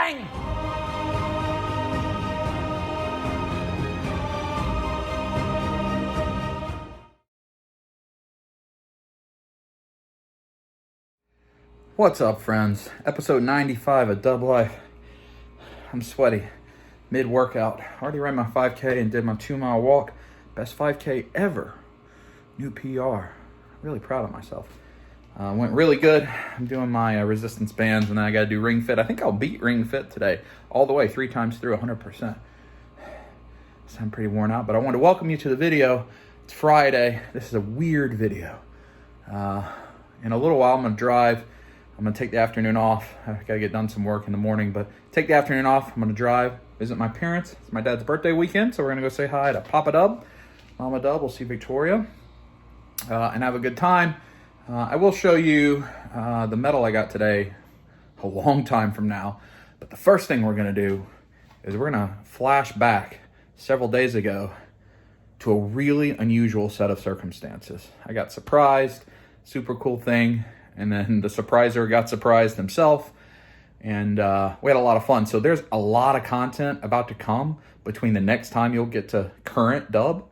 Bang! What's up, friends? Episode 95 of Dub Life. I'm sweaty. Mid-workout. Already ran my 5K and did my 2-mile walk. Best 5K ever. New PR. Really proud of myself. Went really good. I'm doing my resistance bands, and then I got to do ring fit. I think I'll beat ring fit today all the way, 3 times through, 100%. So I'm pretty worn out, but I want to welcome you to the video. It's Friday. This is a weird video. In a little while, I'm going to drive. I'm going to take the afternoon off. I got to get done some work in the morning, but take the afternoon off. I'm going to drive, visit my parents. It's my dad's birthday weekend, so we're going to go say hi to Papa Dub, Mama Dub. We'll see Victoria and have a good time. I will show you the medal I got today a long time from now. But the first thing we're going to do is we're going to flash back several days ago to a really unusual set of circumstances. I got surprised, super cool thing, and then the surpriser got surprised himself, and we had a lot of fun. So there's a lot of content about to come between the next time you'll get to current Dub,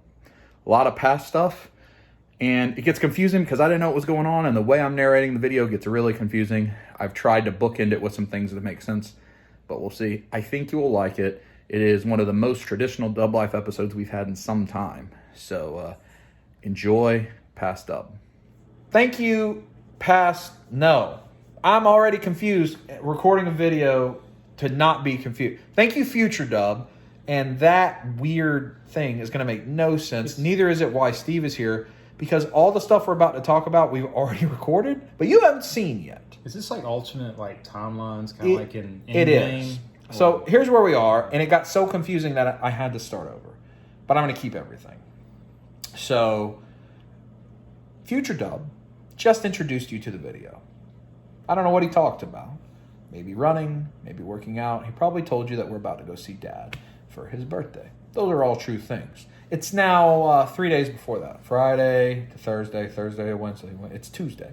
a lot of past stuff. And it gets confusing because I didn't know what was going on, and the way I'm narrating the video gets really confusing. I've tried to bookend it with some things that make sense, but we'll see. I think you will like it. It is one of the most traditional Dub Life episodes we've had in some time. So enjoy past Dub. Thank you, past. No. I'm already confused recording a video to not be confused. Thank you, future Dub. And that weird thing is going to make no sense. Neither is it why Steve is here. Because all the stuff we're about to talk about, we've already recorded, but you haven't seen yet. Is this like alternate timelines, kind of like in It game? is. So here's where we are, and it got so confusing that I had to start over. But I'm going to keep everything. So, Future Dub just introduced you to the video. I don't know what he talked about. Maybe running, maybe working out. He probably told you that we're about to go see Dad for his birthday. Those are all true things. It's now 3 days before that. Friday to Thursday, Thursday to Wednesday. It's Tuesday.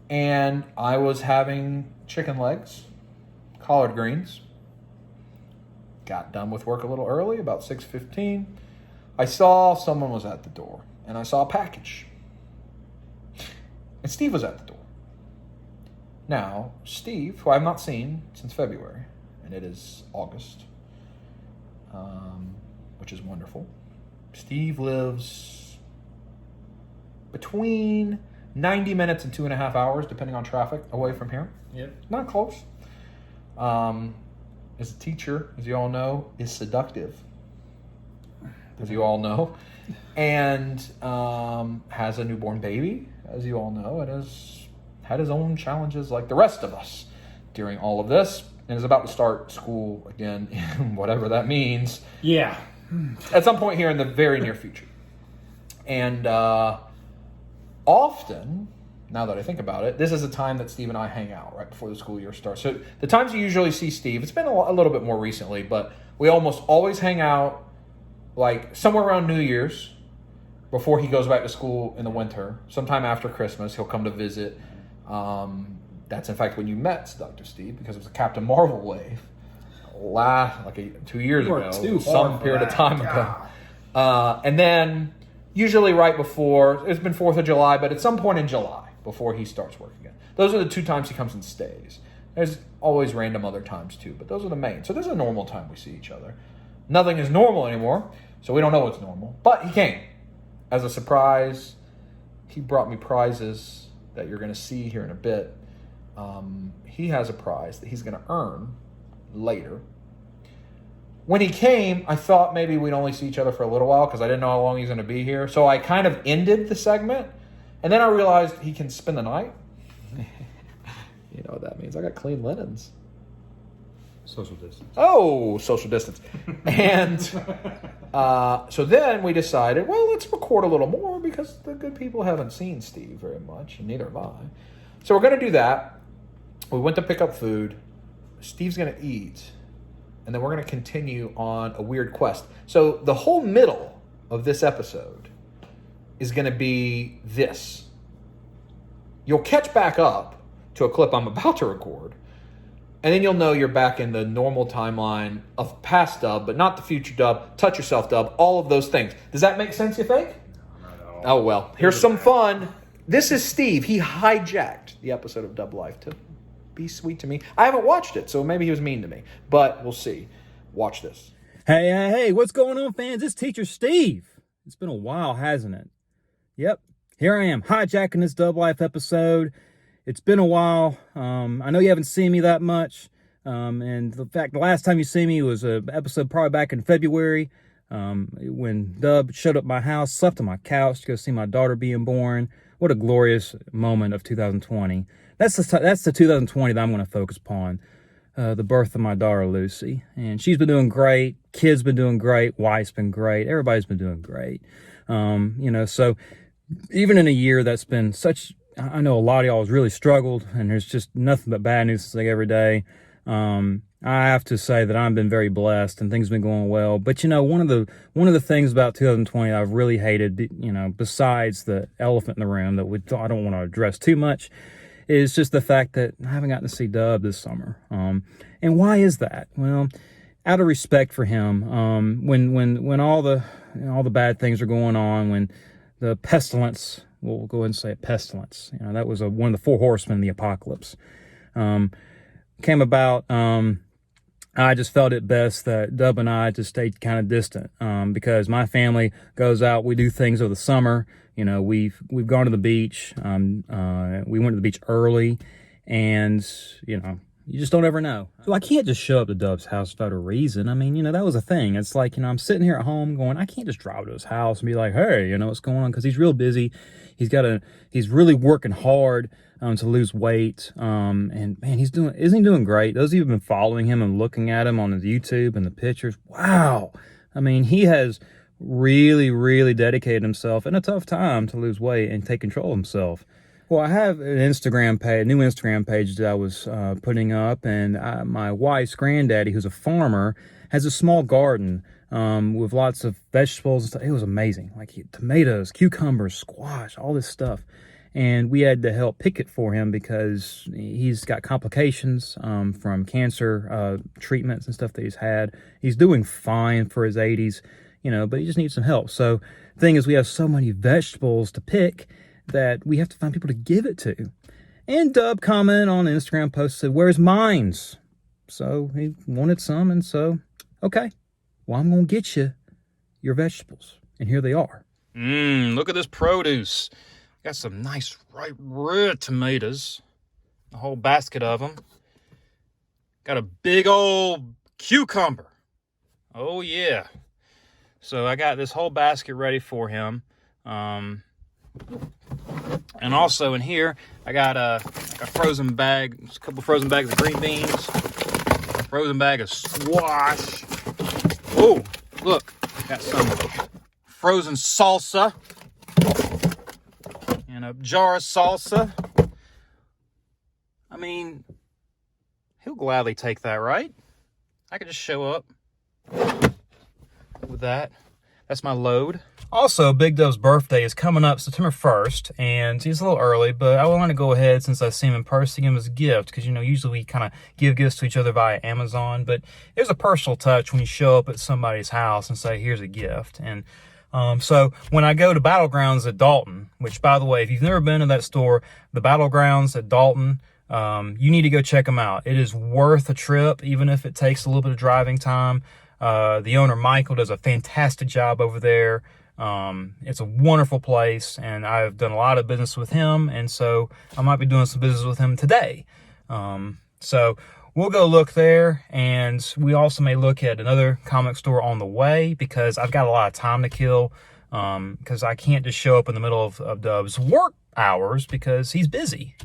And I was having chicken legs, collard greens. Got done with work a little early, about 6:15. I saw someone was at the door, and I saw a package. And Steve was at the door. Now, Steve, who I've not seen since February, and it is August, which is wonderful. Steve lives between 90 minutes and 2.5 hours, depending on traffic, away from here. Yep. Not close. As a teacher, as you all know, is seductive, as you all know, and has a newborn baby, as you all know, and has had his own challenges like the rest of us during all of this, and is about to start school again, whatever that means. Yeah. At some point here in the very near future. And often, now that I think about it, this is a time that Steve and I hang out right before the school year starts. So the times you usually see Steve, it's been a little bit more recently, but we almost always hang out like somewhere around New Year's before he goes back to school in the winter. Sometime after Christmas, he'll come to visit. That's in fact when you met Seductive Steve, because it was a Captain Marvel wave. 2 years ago, some period of time ago. And then usually right before, it's been 4th of July, but at some point in July before he starts work again. Those are the 2 times he comes and stays. There's always random other times too, but those are the main. So this is a normal time we see each other. Nothing is normal anymore, so we don't know what's normal. But he came as a surprise. He brought me prizes that you're going to see here in a bit. He has a prize that he's going to earn later. When he came, I thought maybe we'd only see each other for a little while because I didn't know how long he's going to be here. So I kind of ended the segment, and then I realized he can spend the night. You know what that means. I got clean linens. Social distance. Oh, social distance. And so then we decided, well, let's record a little more because the good people haven't seen Steve very much, and neither have I. So we're going to do that. We went to pick up food. Steve's going to eat. And then we're going to continue on a weird quest. So the whole middle of this episode is going to be this. You'll catch back up to a clip I'm about to record And then you'll know you're back in the normal timeline of past Dub, but not the future Dub, touch yourself Dub, all of those things. Does that make sense, you think? Oh, well. Here's some fun. This is Steve. He hijacked the episode of Dub Life to be sweet to me. I haven't watched it, so maybe he was mean to me. But we'll see. Watch this. Hey, what's going on, fans? It's Teacher Steve. It's been a while, hasn't it? Yep, here I am, hijacking this Dub Life episode. It's been a while. I know you haven't seen me that much. And the fact, the last time you see me was an episode probably back in February, when Dub showed up at my house, slept on my couch to go see my daughter being born. What a glorious moment of 2020. That's the 2020 that I'm going to focus upon. The birth of my daughter, Lucy. And she's been doing great. Kids been doing great. Wife's been great. Everybody's been doing great. So even in a year that's been such, I know a lot of y'all has really struggled, and there's just nothing but bad news like every day. I have to say that I've been very blessed and things have been going well. But one of the things about 2020 I've really hated, besides the elephant in the room that I don't want to address too much, is just the fact that I haven't gotten to see Dub this summer. And why is that? Well, out of respect for him, when all the bad things are going on, when the pestilence, we'll go ahead and say it, pestilence, that was one of the four horsemen of the apocalypse, came about. I just felt it best that Dub and I just stayed kind of distant, because my family goes out, we do things over the summer. We've gone to the beach. We went to the beach early, and you just don't ever know. So I can't just show up to Dub's house without a reason. I mean, that was a thing. It's like, I'm sitting here at home going, I can't just drive to his house and be like, hey, what's going on? Because he's real busy. He's really working hard to lose weight. And man, isn't he doing great? Those of you who've been following him and looking at him on his YouTube and the pictures, wow. I mean, he has really, really dedicated himself in a tough time to lose weight and take control of himself. Well, I have an Instagram page, a new Instagram page that I was putting up, and my wife's granddaddy, who's a farmer, has a small garden with lots of vegetables and stuff. It was amazing, like tomatoes, cucumbers, squash, all this stuff. And we had to help pick it for him because he's got complications from cancer treatments and stuff that he's had. He's doing fine for his 80s, but he just needs some help. So the thing is, we have so many vegetables to pick that we have to find people to give it to. And Dub commented on an Instagram post, said, where's mines? So he wanted some, and so, okay, well, I'm going to get you your vegetables. And here they are. Look at this produce. Got some nice ripe red tomatoes. A whole basket of them. Got a big old cucumber. Oh, yeah. So I got this whole basket ready for him. And also in here, I got a frozen bag, a couple frozen bags of green beans, a frozen bag of squash. Oh, look, got some frozen salsa and a jar of salsa. I mean, he'll gladly take that, right? I could just show up with that. That's my load. Also, Big Dub's birthday is coming up September 1st, and he's a little early, but I want to go ahead, since I see him in person, give him as a gift, because, usually we kind of give gifts to each other via Amazon, but there's a personal touch when you show up at somebody's house and say, here's a gift. And so when I go to Battlegrounds at Dalton, which, by the way, if you've never been to that store, the Battlegrounds at Dalton, you need to go check them out. It is worth a trip, even if it takes a little bit of driving time. The owner, Michael, does a fantastic job over there. It's a wonderful place, and I've done a lot of business with him, and so I might be doing some business with him today. So we'll go look there, and we also may look at another comic store on the way, because I've got a lot of time to kill, because I can't just show up in the middle of Dub's work hours, because he's busy,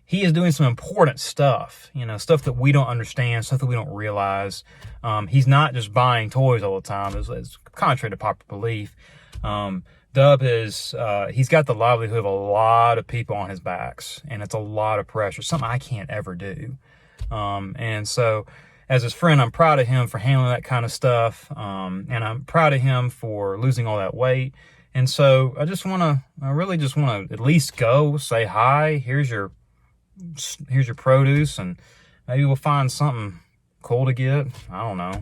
he is doing some important stuff, stuff that we don't understand, stuff that we don't realize. He's not just buying toys all the time, as contrary to popular belief. Dub he's got the livelihood of a lot of people on his backs, and it's a lot of pressure, something I can't ever do. And so, as his friend, I'm proud of him for handling that kind of stuff, and I'm proud of him for losing all that weight. And so, I really just want to at least go say hi. Here's your produce, and Maybe we'll find something cool to get. I don't know.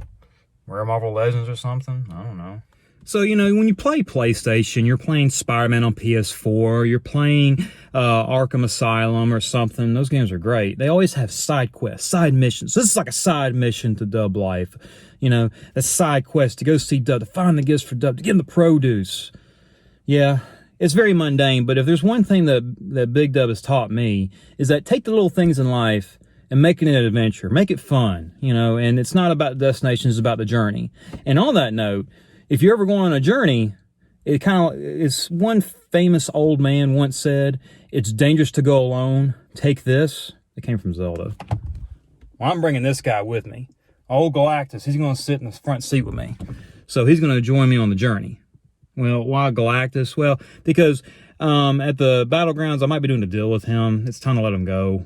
Rare Marvel Legends or something. I don't know. So, you know, when you play PlayStation, you're playing Spider-Man on PS4, you're playing Arkham Asylum or something. Those games are great. They always have side quests, side missions. This is like a side mission to Dub Life. You know, a side quest to go see Dub, to find the gifts for Dub, to get him the produce. Yeah, it's very mundane, but if there's one thing that Big Dub has taught me, is that take the little things in life and make it an adventure. Make it fun, you know, and it's not about the destination, it's about the journey. And on that note, if you're ever going on a journey, it's one famous old man once said, it's dangerous to go alone. Take this. It came from Zelda. Well, I'm bringing this guy with me. Old Galactus, he's going to sit in the front seat with me. So he's going to join me on the journey. Well, why Galactus? Well, because at the Battlegrounds, I might be doing a deal with him. It's time to let him go.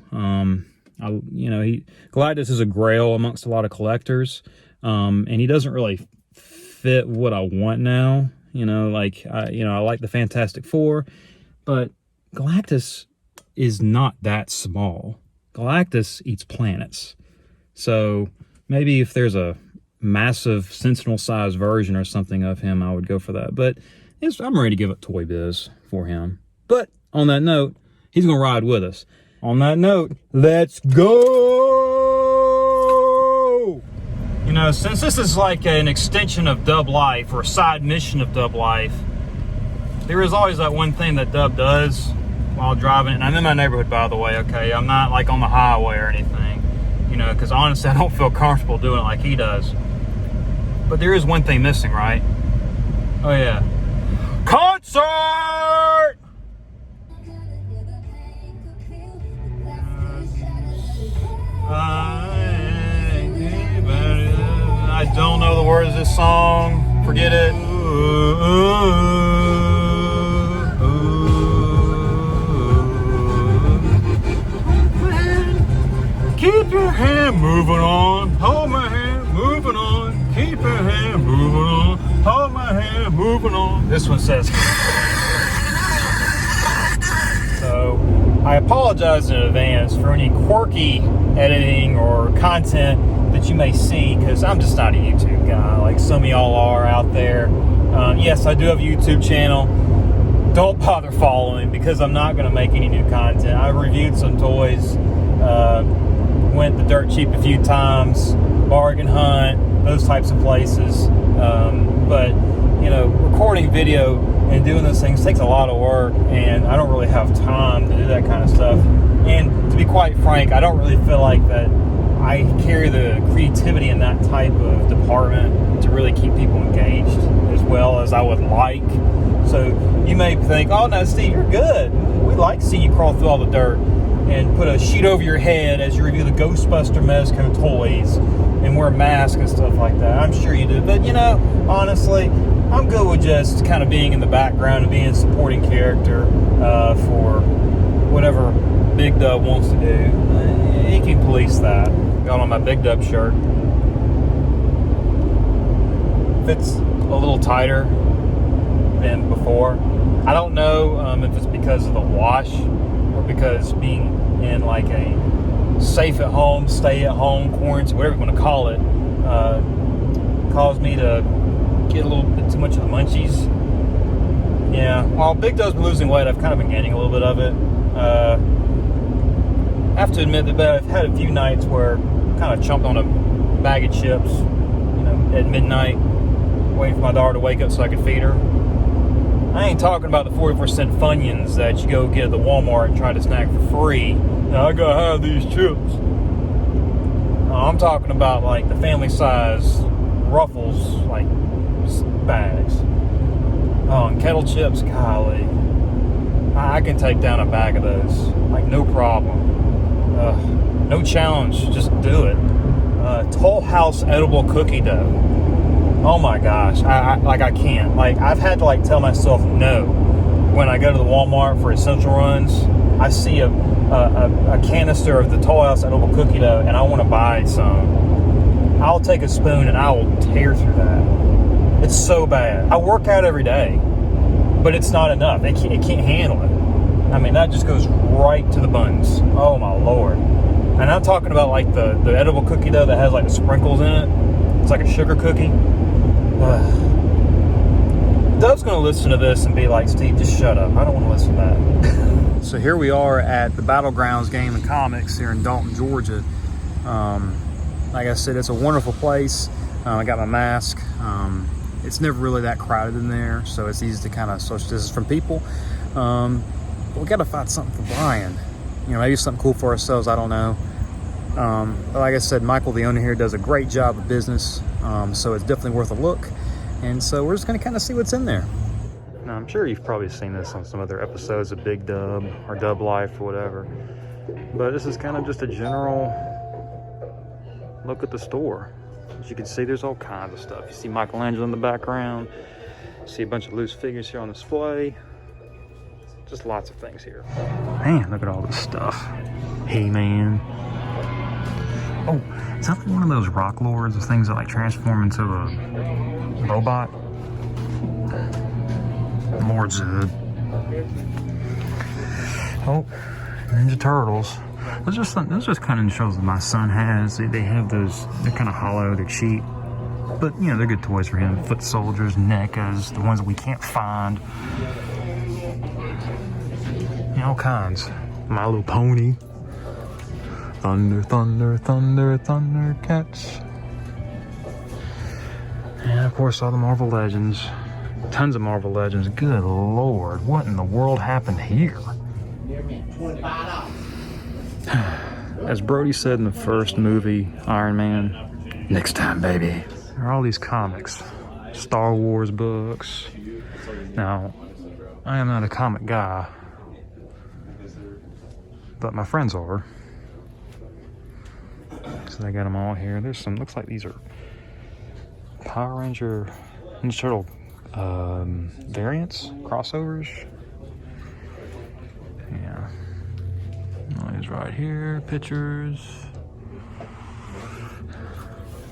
Galactus is a grail amongst a lot of collectors, and he doesn't really fit what I want now. I like the Fantastic Four, but Galactus is not that small. Galactus eats planets. So maybe if there's a massive Sentinel-sized version or something of him, I would go for that. But I'm ready to give up Toy Biz for him. But on that note, he's going to ride with us. On that note, let's go! You know, since this is like an extension of Dub Life, or a side mission of Dub Life, there is always that one thing that Dub does while driving. And I'm in my neighborhood, by the way, okay? I'm not like on the highway or anything, you know, because honestly, I don't feel comfortable doing it like he does. But there is one thing missing, right? Oh, yeah. Concert! I don't know the words of this song. Forget it. Keep your hand moving on. Hold my hand, moving on. Keep your hand moving on. Hold my hand, moving on. This one says. So, I apologize in advance for any quirky editing or content that you may see, because I'm just not a YouTube guy like some of y'all are out there. Yes, I do have a YouTube channel. Don't bother following, because I'm not going to make any new content. I reviewed some toys, went the dirt cheap a few times, bargain hunt, those types of places. But, you know, recording video and doing those things takes a lot of work, and I don't really have time to do that kind of stuff. And to be quite frank, I don't really feel like that I carry the creativity in that type of department to really keep people engaged as well as I would like. So you may think, oh no, Steve, you're good. We like seeing you crawl through all the dirt and put a sheet over your head as you review the Ghostbuster Mezco toys and wear a mask and stuff like that. I'm sure you do. But, you know, honestly, I'm good with just kind of being in the background and being a supporting character for whatever Big Dub wants to do. He can police that. Got on my Big Dub shirt. Fits a little tighter than before. I don't know if it's because of the wash or because being in like a safe at home, stay at home, quarantine, whatever you want to call it, caused me to get a little bit too much of the munchies. Yeah, while Big Dub's been losing weight, I've kind of been gaining a little bit of it. I have to admit that I've had a few nights where I kind of chumped on a bag of chips, you know, at midnight, waiting for my daughter to wake up so I could feed her. I ain't talking about the 44-cent Funyuns that you go get at the Walmart and try to snack for free. Now, I gotta have these chips. I'm talking about like the family size Ruffles, like bags. Oh, and kettle chips, golly. I can take down a bag of those, like no problem. No challenge, just do it. Toll House edible cookie dough. Oh my gosh, I can't. Like, I've had to like tell myself no when I go to the Walmart for essential runs. I see a canister of the Toll House edible cookie dough and I want to buy some. I'll take a spoon and I will tear through that. It's so bad. I work out every day, but it's not enough. It can't handle it. I mean, that just goes right to the buns. Oh my Lord. And I'm talking about like the edible cookie though that has like the sprinkles in it. It's like a sugar cookie. Dove's gonna listen to this and be like, Steve, just shut up. I don't want to listen to that. So here we are at the Battlegrounds Game and Comics here in Dalton, Georgia. Like I said, it's a wonderful place. I got my mask. It's never really that crowded in there, so it's easy to kind of social distance from people. But we got to find something for Brian. You know, maybe something cool for ourselves. I don't know. But like I said, Michael, the owner here, does a great job of business. So it's definitely worth a look. And so we're just going to kind of see what's in there. Now, I'm sure you've probably seen this on some other episodes of Big Dub or Dub Life or whatever. But this is kind of just a general look at the store. As you can see, there's all kinds of stuff. You see Michelangelo in the background. You see a bunch of loose figures here on display. Just lots of things here. Man, look at all this stuff. He-Man. Oh, is that like one of those rock lords, the things that like transform into a robot? Lord Zed. Oh, Ninja Turtles. Those just kind of shows that my son has. They have those, they're kind of hollow, they're cheap. But, you know, they're good toys for him. Foot soldiers, NECAs, the ones that we can't find. You know, all kinds. My Little Pony. Thunder, thunder, thunder, thunder cats. And of course, all the Marvel Legends. Tons of Marvel Legends. Good Lord, what in the world happened here? As Brody said in the first movie, Iron Man, next time, baby. There are all these comics, Star Wars books. Now, I am not a comic guy, but my friends are. So they got them all here. There's some, looks like these are Power Ranger, Ninja Turtle variants, crossovers. Yeah. These right here, pictures.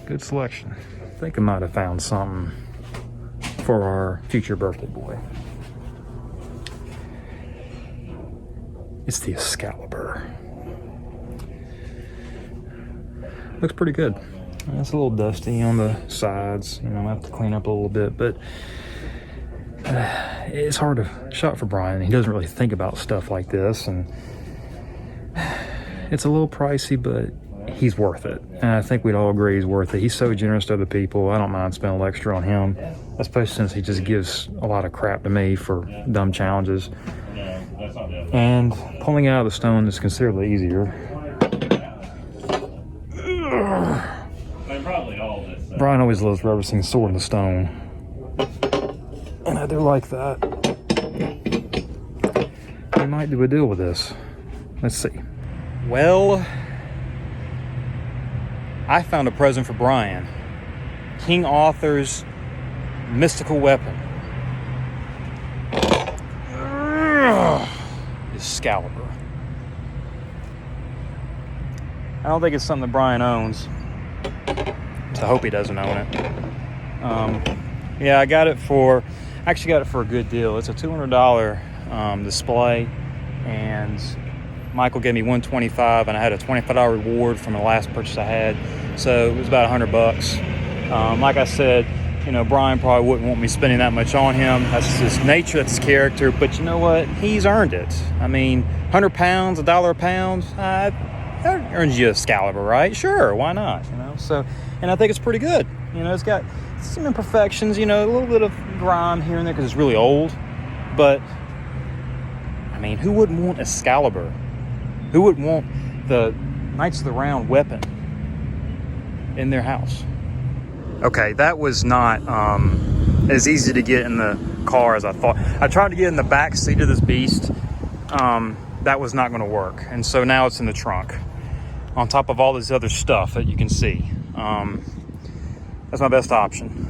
Good selection. I think I might have found something for our future birthday boy. It's the Excalibur. Looks pretty good. It's a little dusty on the sides. You know, I have to clean up a little bit, but it's hard to shop for Brian. He doesn't really think about stuff like this, and it's a little pricey, but he's worth it. And I think we'd all agree he's worth it. He's so generous to other people. I don't mind spending a little extra on him, especially since he just gives a lot of crap to me for dumb challenges. And pulling out of the stone is considerably easier. Brian always loves reversing the sword in the stone. And I do like that. We might do a deal with this. Let's see. Well, I found a present for Brian. King Arthur's mystical weapon. Excalibur. I don't think it's something that Brian owns. So I hope he doesn't own it. Yeah, I got it for, actually got it for a good deal. It's a $200 display, and Michael gave me $125, and I had a $25 reward from the last purchase I had. So it was about $100. Like I said, you know, Brian probably wouldn't want me spending that much on him. That's his nature, that's his character. But you know what? He's earned it. I mean, 100 pounds, $1 a pound, that earns you a Excalibur, right? Sure, why not? You know, so, and I think it's pretty good. You know, it's got some imperfections, you know, a little bit of grime here and there because it's really old. But, I mean, who wouldn't want Excalibur? Who wouldn't want the Knights of the Round weapon in their house? Okay, that was not as easy to get in the car as I thought. I tried to get in the back seat of this beast. That was not going to work. And so now it's in the trunk on top of all this other stuff that you can see. That's my best option.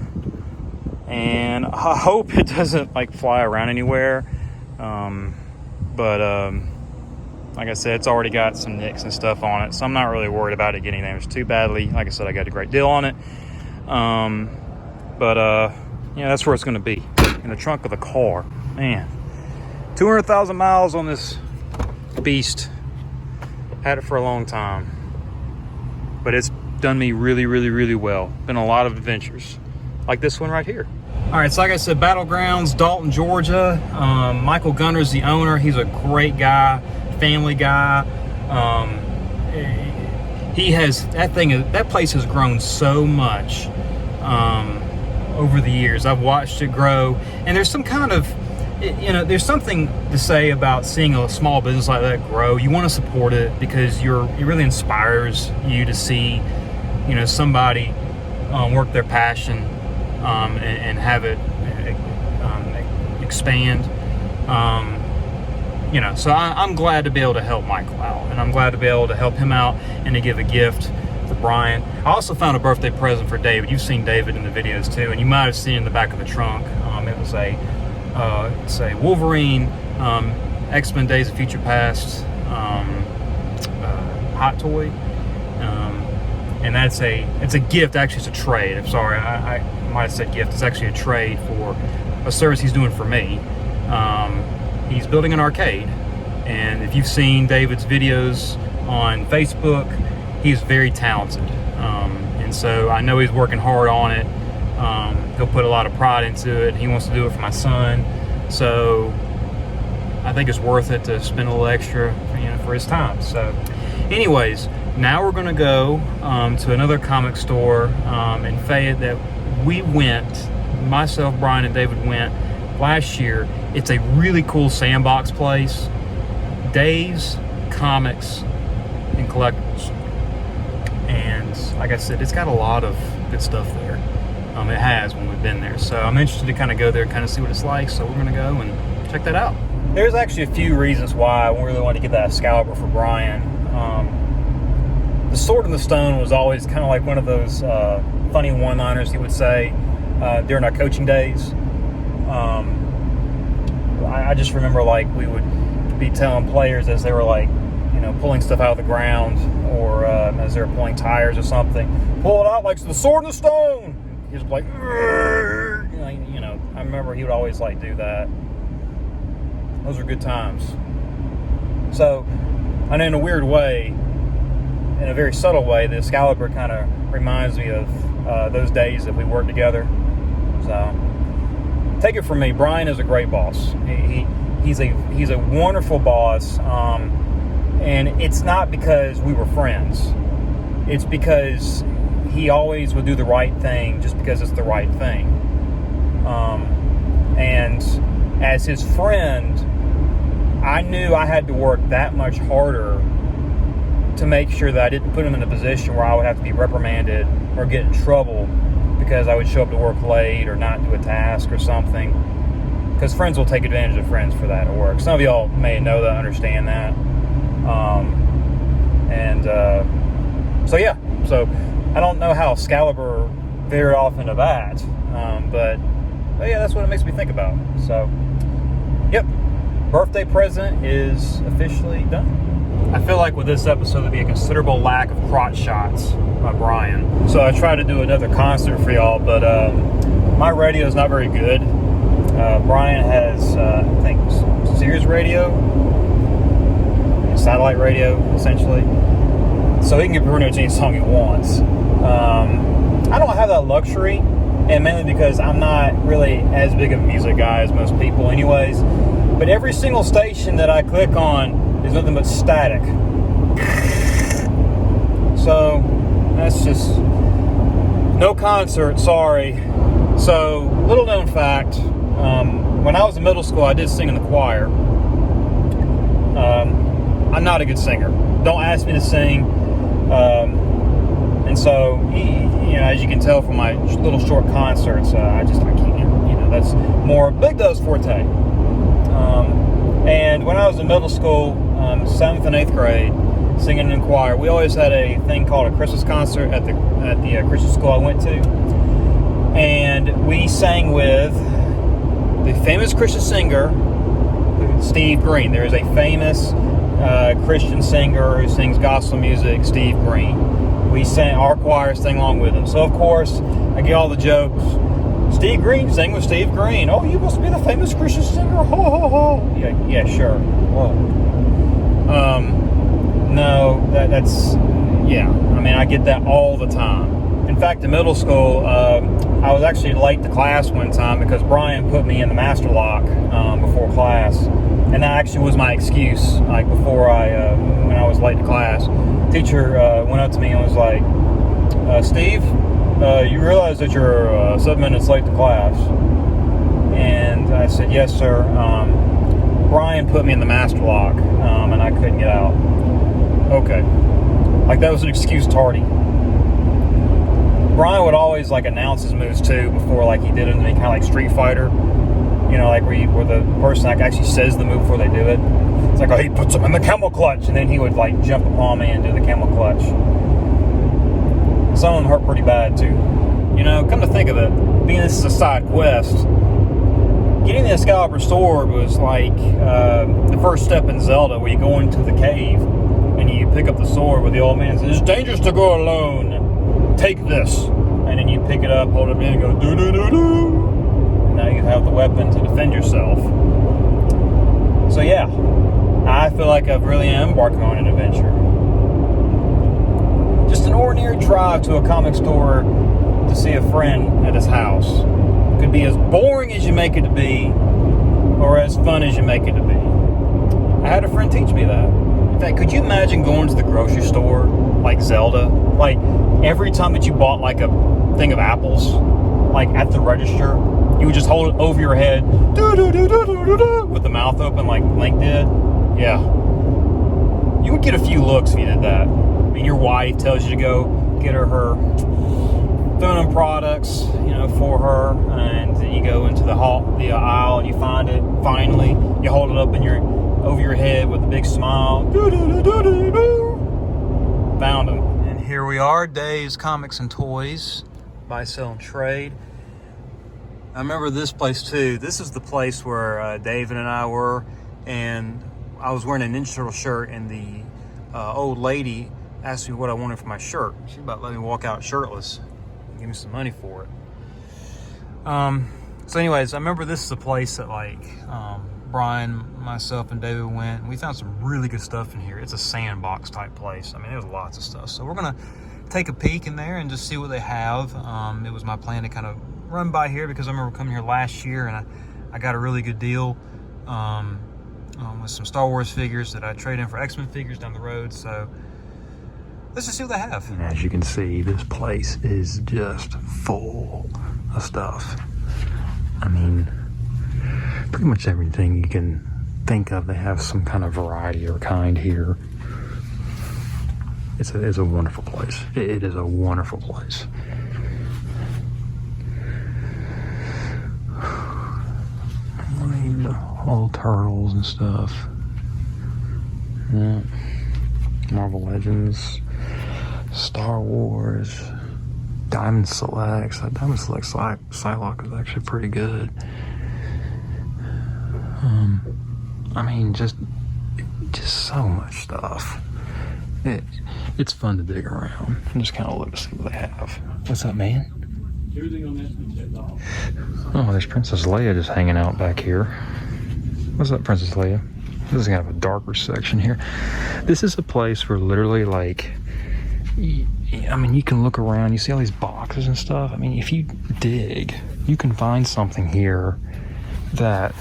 And I hope it doesn't like fly around anywhere. Like I said, it's already got some nicks and stuff on it, so I'm not really worried about it getting damaged too badly. Like I said, I got a great deal on it. Yeah, that's where it's going to be, in the trunk of the car. Man, 200,000 miles on this beast. Had it for a long time. but it's done me really, really, really well. Been a lot of adventures, like this one right here. All right, so like I said, Battlegrounds, Dalton, Georgia. Michael Gunner's the owner. He's a great guy, family guy. That place has grown so much over the years. I've watched it grow, and there's some kind of, there's something to say about seeing a small business like that grow. You want to support it because it really inspires you to see, somebody work their passion and have it expand. So I'm glad to be able to help Michael out, and I'm glad to be able to help him out and to give a gift for Brian. I also found a birthday present for David. You've seen David in the videos too, and you might have seen in the back of the trunk. It was a Wolverine X-Men Days of Future Past hot toy, and it's a gift. Actually, it's a trade. I'm sorry, I might have said gift. It's actually a trade for a service he's doing for me. He's building an arcade, and if you've seen David's videos on Facebook, he's very talented, and so I know he's working hard on it. He'll put a lot of pride into it. He wants to do it for my son, so I think it's worth it to spend a little extra, for his time. So anyways, now we're going to go to another comic store in Fayette that we went, myself, Brian, and David went last year. It's a really cool sandbox place. Days, comics, and collectibles. And like I said, it's got a lot of good stuff there. It has when we've been there. So I'm interested to kind of go there, kind of see what it's like. So we're going to go and check that out. There's actually a few reasons why I really wanted to get that Excalibur for Brian. The Sword in the Stone was always kind of like one of those funny one-liners he would say during our coaching days. I just remember like we would be telling players as they were like, pulling stuff out of the ground, or as they were pulling tires or something, pull it out like the Sword in the Stone. He was like, I remember he would always like do that. Those were good times. So, and in a weird way, in a very subtle way, the Excalibur kind of reminds me of those days that we worked together. So, take it from me, Brian is a great boss. He's a wonderful boss, and it's not because we were friends. It's because he always would do the right thing just because it's the right thing. And as his friend, I knew I had to work that much harder to make sure that I didn't put him in a position where I would have to be reprimanded or get in trouble because I would show up to work late or not do a task or something. Because friends will take advantage of friends for that at work. Some of y'all may know that, understand that. So I don't know how Excalibur veered off into that, but yeah, that's what it makes me think about. So, yep, birthday present is officially done. I feel like with this episode there'd be a considerable lack of crotch shots by Brian. So I tried to do another concert for y'all, but my radio is not very good. Brian has, I think, Sirius radio, satellite radio, essentially. So he can get pretty much any song he wants. I don't have that luxury, and mainly because I'm not really as big of a music guy as most people anyways. But every single station that I click on is nothing but static. So that's just no concert, sorry. So, little known fact, when I was in middle school, I did sing in the choir. I'm not a good singer. Don't ask me to sing. And so, as you can tell from my little short concerts, I can't. That's more Big Dub's forte. And when I was in middle school, 7th and 8th grade, singing in the choir, we always had a thing called a Christmas concert at the Christian school I went to. And we sang with the famous Christian singer, Steve Green. There is a famous Christian singer who sings gospel music, Steve Green. Our choir sang along with him. So, of course, I get all the jokes. Steve Green, sang with Steve Green. Oh, you must be the famous Christian singer. Ho, ho, ho. Yeah, sure. Whoa. No, that's Yeah, I mean, I get that all the time. In fact, in middle school, I was actually late to class one time because Brian put me in the master lock before class, and that actually was my excuse. Like before when I was late to class, teacher went up to me and was like, "Steve, you realize that you're 7 minutes late to class?" And I said, "Yes, sir. Brian put me in the master lock, and I couldn't get out." Okay. Like, that was an excuse tardy. Brian would always, like, announce his moves, too, before, like, he did it, kind of like Street Fighter. You know, like, where the person, like, actually says the move before they do it. It's like, oh, he puts him in the camel clutch, and then he would, like, jump upon me and do the camel clutch. Some of them hurt pretty bad, too. You know, come to think of it, being this is a side quest, getting the Excalibur sword was like the first step in Zelda, where you go into the cave and you pick up the sword where the old man says, "It's dangerous to go alone. Take this." And then you pick it up, hold it in, and go do do do do. Now you have the weapon to defend yourself. So yeah, I feel like I really am embarking on an adventure. Just an ordinary drive to a comic store to see a friend at his house. Could be as boring as you make it to be, or as fun as you make it to be. I had a friend teach me that. In fact, could you imagine going to the grocery store like Zelda? Like, every time that you bought like a thing of apples, like at the register, you would just hold it over your head, with the mouth open like Link did? Yeah. You would get a few looks if you did that. I mean, your wife tells you to go get her feminine products, you know, for her, and then you go into the aisle and you find it. Finally, you hold it up over your head with a big smile. Found them. And here we are, Dave's Comics and Toys, buy, sell, and trade. I remember this place too. This is the place where David and I were, and I was wearing a Ninja Turtle shirt, and the old lady asked me what I wanted for my shirt. She about let me walk out shirtless. Give me some money for it. So anyways, I remember this is a place that like Brian, myself, and David went, and we found some really good stuff in here. It's a sandbox type place. I mean, there's lots of stuff. So we're gonna take a peek in there and just see what they have. It was my plan to kind of run by here because I remember coming here last year and I got a really good deal with some Star Wars figures that I trade in for X-Men figures down the road. So let's just see what they have. And as you can see, this place is just full of stuff. I mean, pretty much everything you can think of, they have some kind of variety or kind here. It's a wonderful place. It is a wonderful place. I mean, all turtles and stuff. Yeah. Marvel Legends, Star Wars, Diamond Selects. That Diamond Select Psylocke is actually pretty good. I mean, just so much stuff. It's fun to dig around and just kind of look to see what they have. What's up, man? Oh, there's Princess Leia just hanging out back here. What's up, Princess Leia? This is kind of a darker section here. This is a place where literally, like, I mean, you can look around, you see all these boxes and stuff. I mean, if you dig, you can find something here that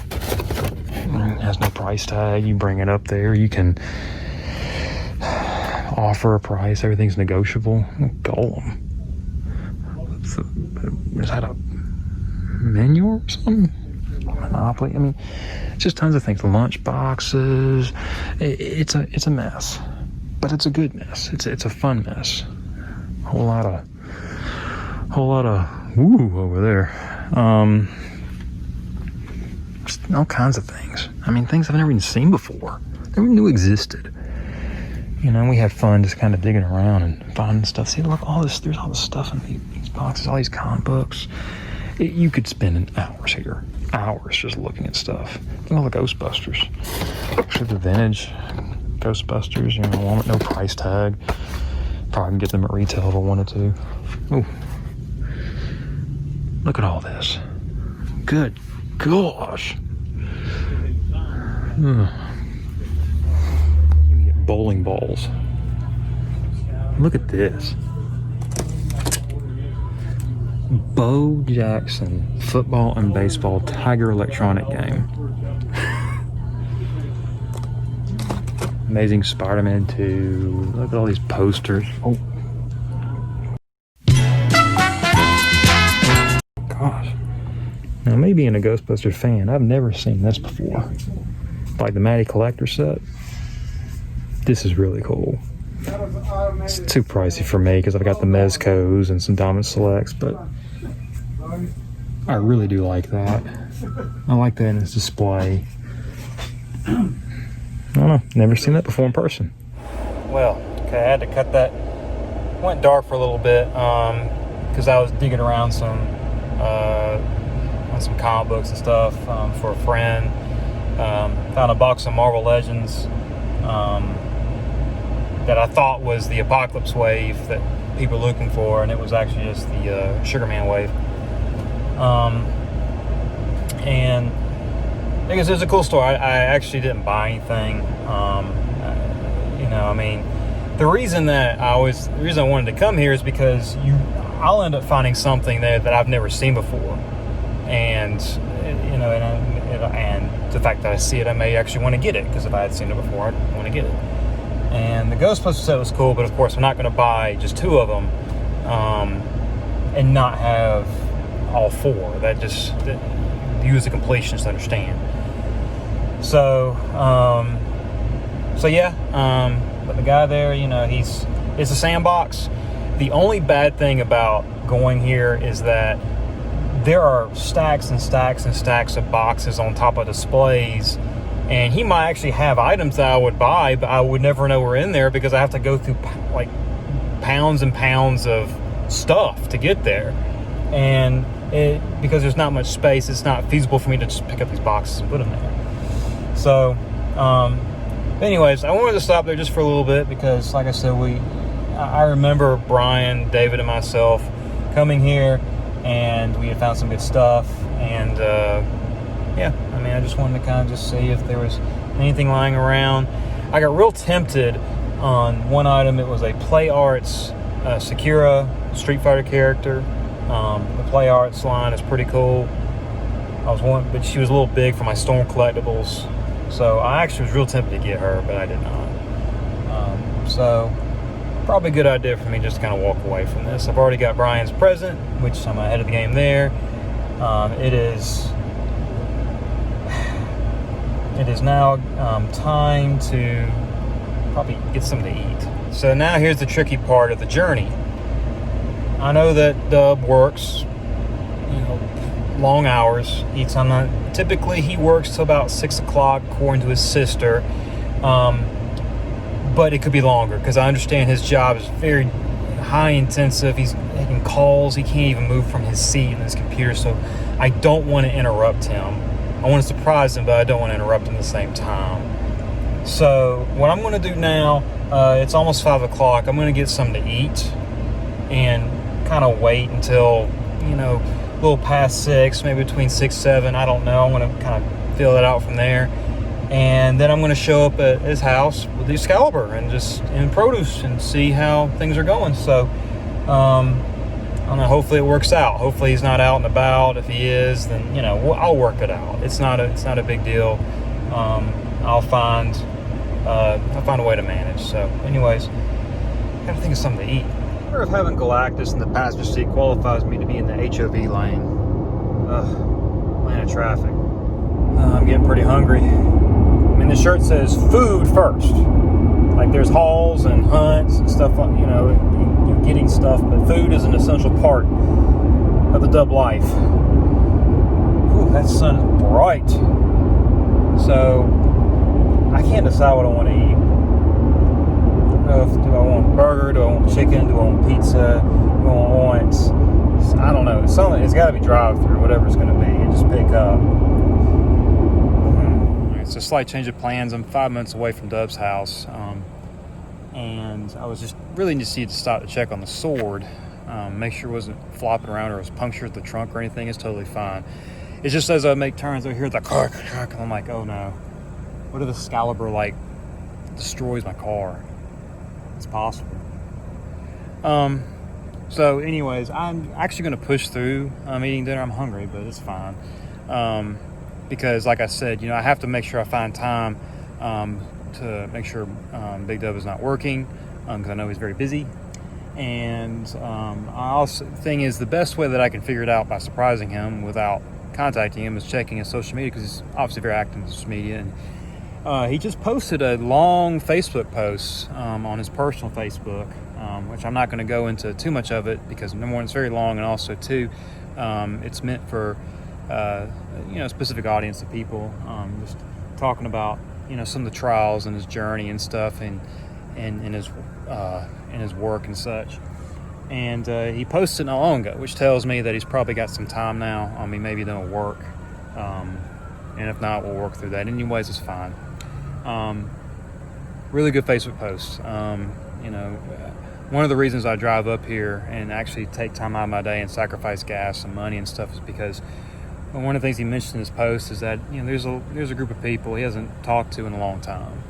has no price tag. You bring it up there, you can offer a price, everything's negotiable. Golem. Is that a menu or something? Monopoly. I mean, just tons of things. Lunch boxes. It's a mess, but it's a good mess. It's a fun mess. Whole lot of woo over there. Just all kinds of things. I mean, things I've never even seen before. Never knew existed. You know, we had fun just kind of digging around and finding stuff. See, look, there's all this stuff in these boxes, all these comic books. You could spend hours here. Hours just looking at stuff. Look at all the Ghostbusters. Actually, the vintage Ghostbusters, you know, no price tag. Probably can get them at retail if I wanted to. Ooh. Look at all this. Good gosh. You can get bowling balls. Look at this. Bo Jackson football and baseball Tiger electronic game. Amazing Spider-Man 2. Look at all these posters. Oh. Gosh. Now, me being a Ghostbusters fan, I've never seen this before. Like the Matty Collector set. This is really cool. It's too pricey for me because I've got the Mezcos and some Diamond Selects, but I really do like that. I like that in its display. I don't know, never seen that before in person. Well, okay, I had to cut that. Went dark for a little bit because I was digging around on some comic books and stuff for a friend. Found a box of Marvel Legends that I thought was the Apocalypse wave that people were looking for, and it was actually just the Sugar Man wave. And I guess it was a cool store. I actually didn't buy anything. I mean, the reason I wanted to come here is because I'll end up finding something there that I've never seen before, and and the fact that I see it, I may actually want to get it, because if I had seen it before, I'd want to get it. And the Ghostbusters set was cool, but of course, I'm not going to buy just 2 of them and not have all 4. That you as a completionist understand. So yeah. But the guy there, it's a sandbox. The only bad thing about going here is that there are stacks and stacks and stacks of boxes on top of displays, and he might actually have items that I would buy, but I would never know were in there because I have to go through like pounds and pounds of stuff to get there. And because there's not much space, it's not feasible for me to just pick up these boxes and put them there. So, anyways, I wanted to stop there just for a little bit because, like I said, I remember Brian, David, and myself coming here, and we had found some good stuff. And I just wanted to kind of just see if there was anything lying around. I got real tempted on one item. It was a Play Arts Sakura Street Fighter character. The Play Arts line is pretty cool. But she was a little big for my Storm collectibles, so I actually was real tempted to get her, but I did not. So probably a good idea for me just to kind of walk away from this. I've already got Brian's present, which I'm ahead of the game there. It is now time to probably get something to eat. So now here's the tricky part of the journey. I know that Dub works, long hours. Typically he works till about 6 o'clock, according to his sister. But it could be longer because I understand his job is very high intensive. He's making calls. He can't even move from his seat in his computer. So I don't want to interrupt him. I want to surprise him, but I don't want to interrupt him at the same time. So what I'm going to do now, it's almost 5 o'clock. I'm going to get something to eat and kind of wait until, a little past 6, maybe between 6, 7. I don't know. I'm going to kind of feel it out from there. And then I'm going to show up at his house with the Excalibur and just in produce and see how things are going. So, I don't know. Hopefully it works out. Hopefully he's not out and about. If he is, then I'll work it out. It's not a big deal. I'll find a way to manage. So, anyways, gotta think of something to eat. I wonder if having Galactus in the passenger seat qualifies me to be in the HOV lane. Lane of traffic. I'm getting pretty hungry. I mean, the shirt says food first. Like there's hauls and hunts and stuff, you're getting stuff, but food is an essential part of the Dub life. Ooh, that sun is bright. So I can't decide what I want to eat. I don't know do I want a burger? Do I want chicken? Do I want pizza? Do I want? I don't know. It's got to be drive-through, whatever it's going to be, and just pick up. It's a slight change of plans. I'm 5 minutes away from Dub's house, and I was just really need to stop to check on the sword, make sure it wasn't flopping around or it was punctured the trunk or anything. It's totally fine. It's just as I make turns, I hear the crack, and I'm like, oh no, what if the Excalibur destroys my car? It's possible. So anyways, I'm actually going to push through eating dinner. I'm hungry, but it's fine. Because like I said, I have to make sure I find time to make sure Big Dub is not working, because I know he's very busy. And I also thing is, the best way that I can figure it out by surprising him without contacting him is checking his social media, because he's obviously very active in social media. And he just posted a long Facebook post on his personal Facebook, which I'm not going to go into too much of it, because number one, it's very long, and also two, it's meant for a specific audience of people, just talking about some of the trials and his journey and stuff, and his work and such. And he posted not long ago, which tells me that he's probably got some time now. I mean, maybe that'll work, and if not, we'll work through that. Anyways, it's fine. Really good Facebook post. One of the reasons I drive up here and actually take time out of my day and sacrifice gas and money and stuff is because one of the things he mentioned in his post is that there's a group of people he hasn't talked to in a long time.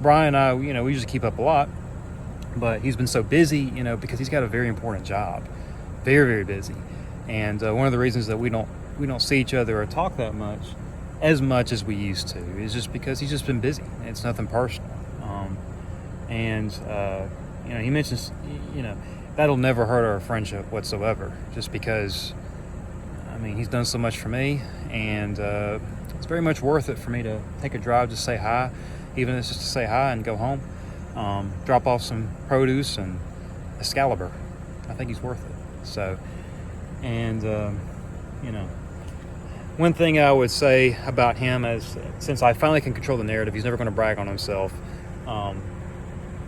Brian and I, we usually keep up a lot, but he's been so busy, because he's got a very important job, very, very busy. And one of the reasons that we don't see each other or talk that much as we used to is just because he's just been busy. It's nothing personal. He mentions, that'll never hurt our friendship whatsoever, just because, he's done so much for me, and it's very much worth it for me to take a drive to say hi, even if it's just to say hi and go home, drop off some produce and Excalibur. I think he's worth it. So, and, one thing I would say about him is, since I finally can control the narrative, he's never going to brag on himself,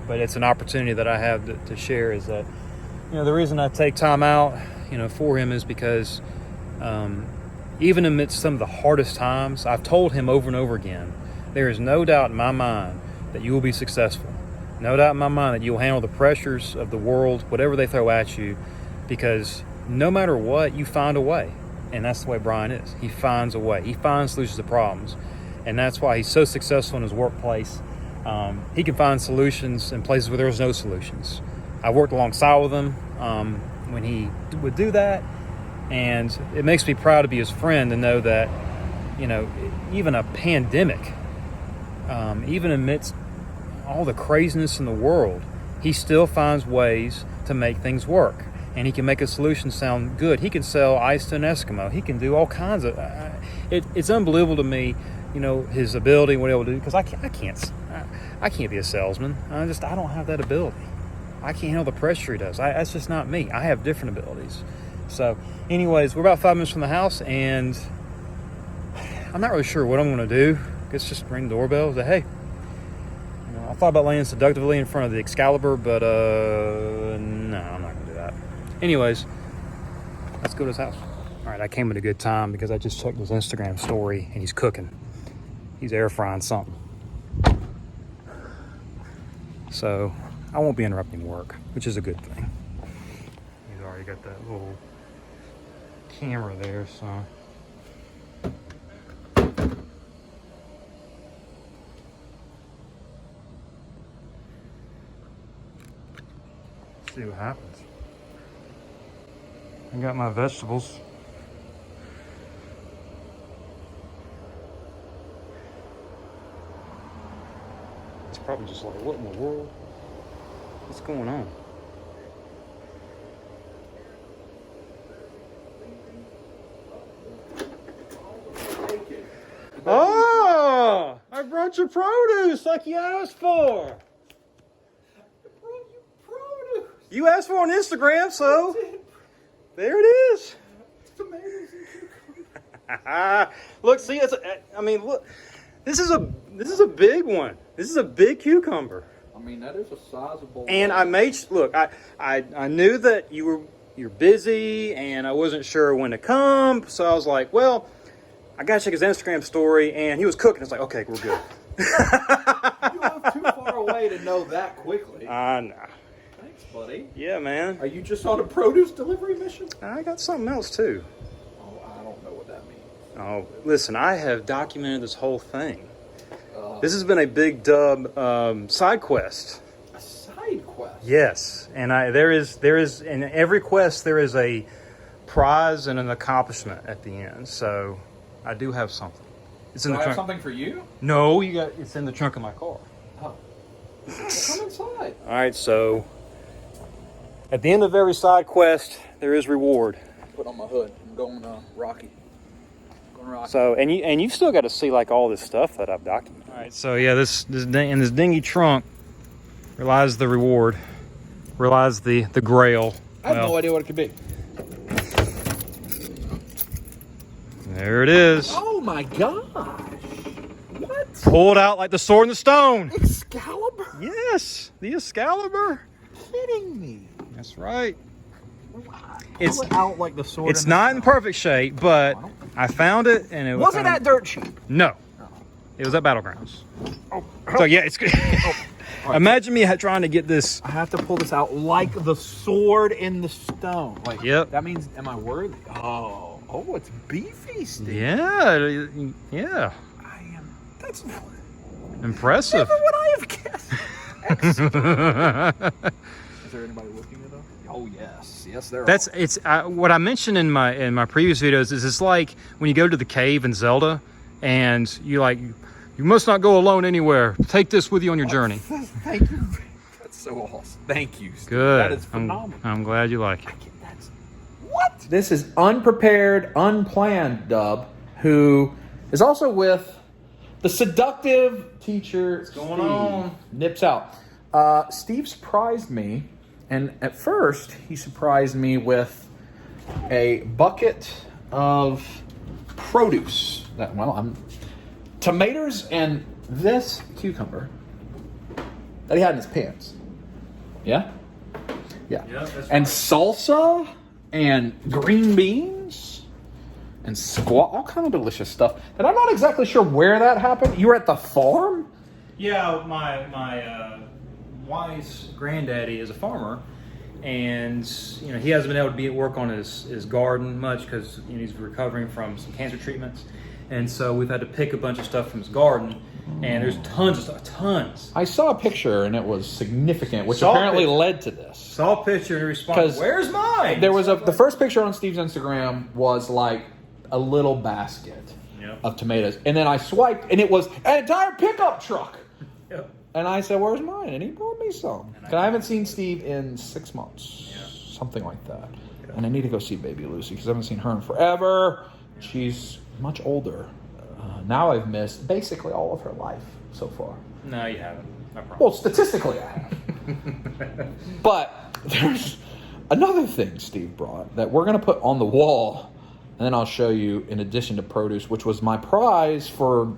but it's an opportunity that I have to share, is that, the reason I take time out, for him is because even amidst some of the hardest times, I've told him over and over again, there is no doubt in my mind that you will be successful. No doubt in my mind that you'll handle the pressures of the world, whatever they throw at you, because no matter what, you find a way. And that's the way Brian is. He finds a way. He finds solutions to problems. And that's why he's so successful in his workplace. He can find solutions in places where there's no solutions. I worked alongside with him when he would do that. And it makes me proud to be his friend, to know that, even a pandemic, even amidst all the craziness in the world, he still finds ways to make things work. And he can make a solution sound good. He can sell ice to an Eskimo. He can do all kinds of... it's unbelievable to me, his ability, what he'll do, because I can't be a salesman. I don't have that ability. I can't handle the pressure he does. That's just not me. I have different abilities. So, anyways, we're about 5 minutes from the house, and I'm not really sure what I'm going to do. It's just ring the doorbell. Say, hey, I thought about laying seductively in front of the Excalibur, but no, I'm not going to do that. Anyways, let's go to his house. All right, I came at a good time because I just checked his Instagram story, and he's cooking. He's air frying something. So I won't be interrupting work, which is a good thing. He's already got that little camera there, so. See what happens. I got my vegetables. It's probably just like, what in the world? What's going on? Oh, I brought you produce like you asked for. You asked for on Instagram, so there it is. Tomatoes and cucumbers. Look, see, look. This is a big one. This is a big cucumber. That is a sizable. And I made look. I knew that you're busy, and I wasn't sure when to come, so I was like, well, I gotta check his Instagram story, and he was cooking. It's like, okay, we're good. You live too far away to know that quickly. I know. Thanks, buddy. Yeah, man. Are you just on a produce delivery mission? I got something else too. Oh, I don't know what that means. Oh, listen, I have documented this whole thing. This has been a Big Dub side quest. A side quest? Yes, and there is in every quest there is a prize and an accomplishment at the end. So I do have something. It's in Do the I have trunk. something for you? No, it's in the trunk of my car. Oh. Come inside. All right, so at the end of every side quest, there is reward. Put on my hood. I'm going Rocky. So and you've still got to see like all this stuff that I've documented. All right, so yeah, in this dingy trunk relies the reward, relies the grail. I have no idea what it could be. There it is. Oh my gosh! What? Pulled out like the sword in the stone. Excalibur? Yes, the Excalibur. Kidding me? That's right. It's out like the sword. It's not in perfect shape, but I found it and it was it at dirt cheap? No, it was at Battlegrounds. So yeah, it's good. Imagine me trying to get this. I have to pull this out like the sword in the stone. Like, yep. That means, am I worthy? Oh, it's beefy, Steve. Yeah. I am. That's impressive. Never would I have guessed. Is there anybody looking at us? Oh yes, there are. It's what I mentioned in my previous videos is it's like when you go to the cave in Zelda, and you must not go alone anywhere. Take this with you on your journey. Thank you. That's so awesome. Thank you, Steve. Good. That is phenomenal. I'm glad you like it. What? This is unprepared, unplanned Dub, who is also with the seductive teacher. What's going on? Nips out. Steve surprised me, and at first he surprised me with a bucket of produce. Tomatoes and this cucumber that he had in his pants. Yeah? Yeah. And salsa and green beans and squash, all kind of delicious stuff. And I'm not exactly sure where that happened. You were at the farm? Yeah, my wife's granddaddy is a farmer, and he hasn't been able to be at work on his garden much because he's recovering from some cancer treatments. And so we've had to pick a bunch of stuff from his garden, and there's tons of stuff, tons. I saw a picture, and it was significant, which apparently led to this. Saw a picture and responded, "Where's mine?" There was the first picture on Steve's Instagram was like a little basket of tomatoes, and then I swiped, and it was an entire pickup truck. Yep. And I said, "Where's mine?" And he brought me some. Because I haven't seen Steve in 6 months, something like that. Yeah. And I need to go see baby Lucy because I haven't seen her in forever. She's much older. Now I've missed basically all of her life so far. No, you haven't. I promise. Well, statistically I have. But there's another thing Steve brought that we're going to put on the wall, and then I'll show you in addition to produce, which was my prize for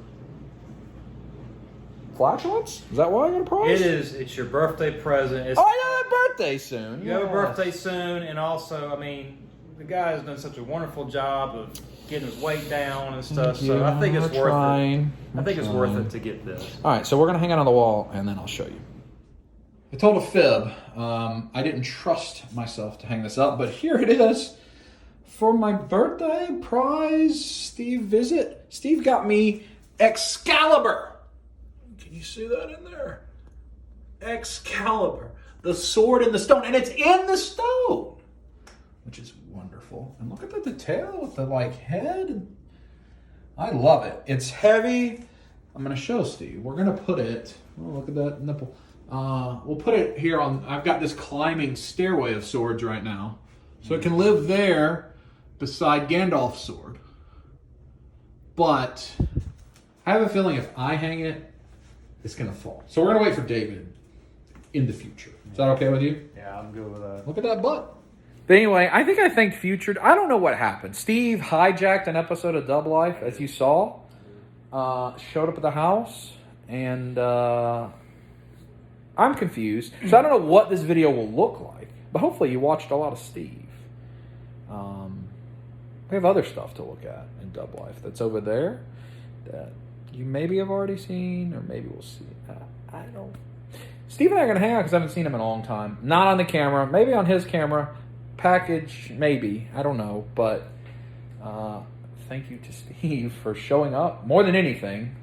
flatulence? Is that why I got a prize? It is. It's your birthday present. I got a birthday soon. You have a birthday soon, and also, the guy has done such a wonderful job of getting his weight down and stuff. So I think it's worth it. I think it's worth it to get this. All right, so we're gonna hang it on the wall, and then I'll show you. I told a fib. I didn't trust myself to hang this up, but here it is for my birthday prize. Steve visit. Steve got me Excalibur. Can you see that in there? Excalibur, the sword in the stone, and it's in the stone, which is wonderful. And look at the detail with the head. I love it. It's heavy. I'm going to show Steve. We're going to put it. Oh, look at that nipple. We'll put it here on. I've got this climbing stairway of swords right now, so it can live there beside Gandalf's sword. But I have a feeling if I hang it, it's going to fall. So we're going to wait for David in the future. Is that okay with you? Yeah, I'm good with that. Look at that butt. But anyway, I think future. I don't know what happened. Steve hijacked an episode of Dub Life, as you saw. Showed up at the house, and I'm confused. So I don't know what this video will look like, but hopefully you watched a lot of Steve. We have other stuff to look at in Dub Life that's over there that you maybe have already seen, or maybe we'll see. I don't. Steve and I are going to hang out because I haven't seen him in a long time. Not on the camera, maybe on his camera. Package, maybe. I don't know. But thank you to Steve for showing up more than anything.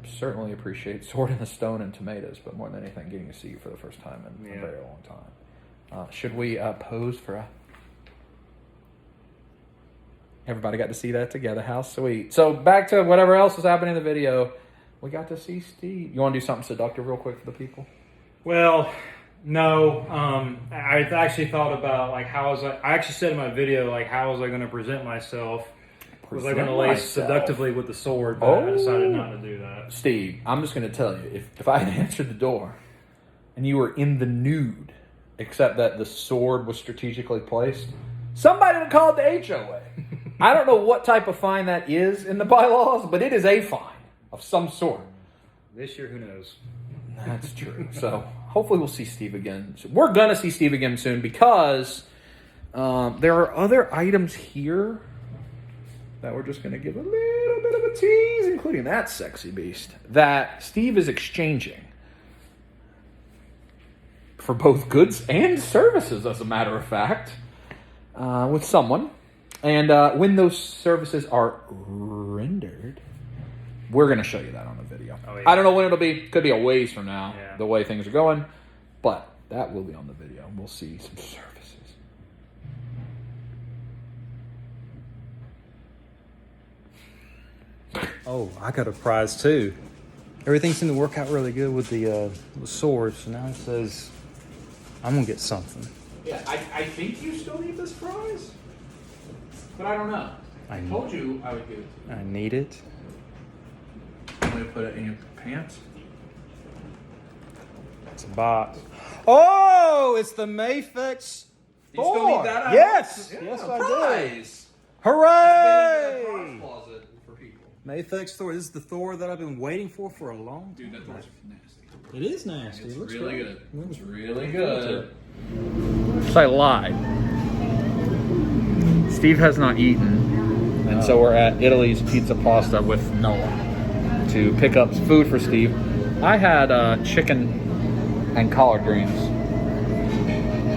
Certainly appreciate Sword in the Stone and tomatoes, but more than anything, getting to see you for the first time in a very long time. Should we pose for a... Everybody got to see that together. How sweet. So back to whatever else was happening in the video. We got to see Steve. You want to do something seductive real quick for the people? Well, no. I actually thought about like how was I actually said in my video like how was I going to present myself? Was I going to lay seductively with the sword? But I decided not to do that. Steve, I'm just going to tell you, if I had answered the door and you were in the nude, except that the sword was strategically placed, somebody would call it the HOA. I don't know what type of fine that is in the bylaws, but it is a fine of some sort. This year, who knows? That's true. So hopefully we'll see Steve again. We're going to see Steve again soon because there are other items here that we're just going to give a little bit of a tease, including that sexy beast, that Steve is exchanging for both goods and services, as a matter of fact, with someone. And when those services are rendered, we're going to show you that on the video. Oh, yeah. I don't know when it'll be. Could be a ways from now, the way things are going. But that will be on the video. We'll see some services. Oh, I got a prize too. Everything seemed to work out really good with the swords. So now it says I'm going to get something. Yeah, I think you still need this prize. But I don't know. I told you I would give it to you. I need it. I'm going to put it in your pants. It's a box. Oh, it's the Mayfix. You still need that? Yes. Yeah, yes, prize. I do. Hooray! Prize closet for people. Mayfix Thor. This is the Thor that I've been waiting for a long time. Dude, that Thor's nasty. It is nasty. It's it looks really great. good. It's really good. So I lied. Steve has not eaten, and so we're at Italy's Pizza Pasta with Noah to pick up food for Steve. I had chicken and collard greens,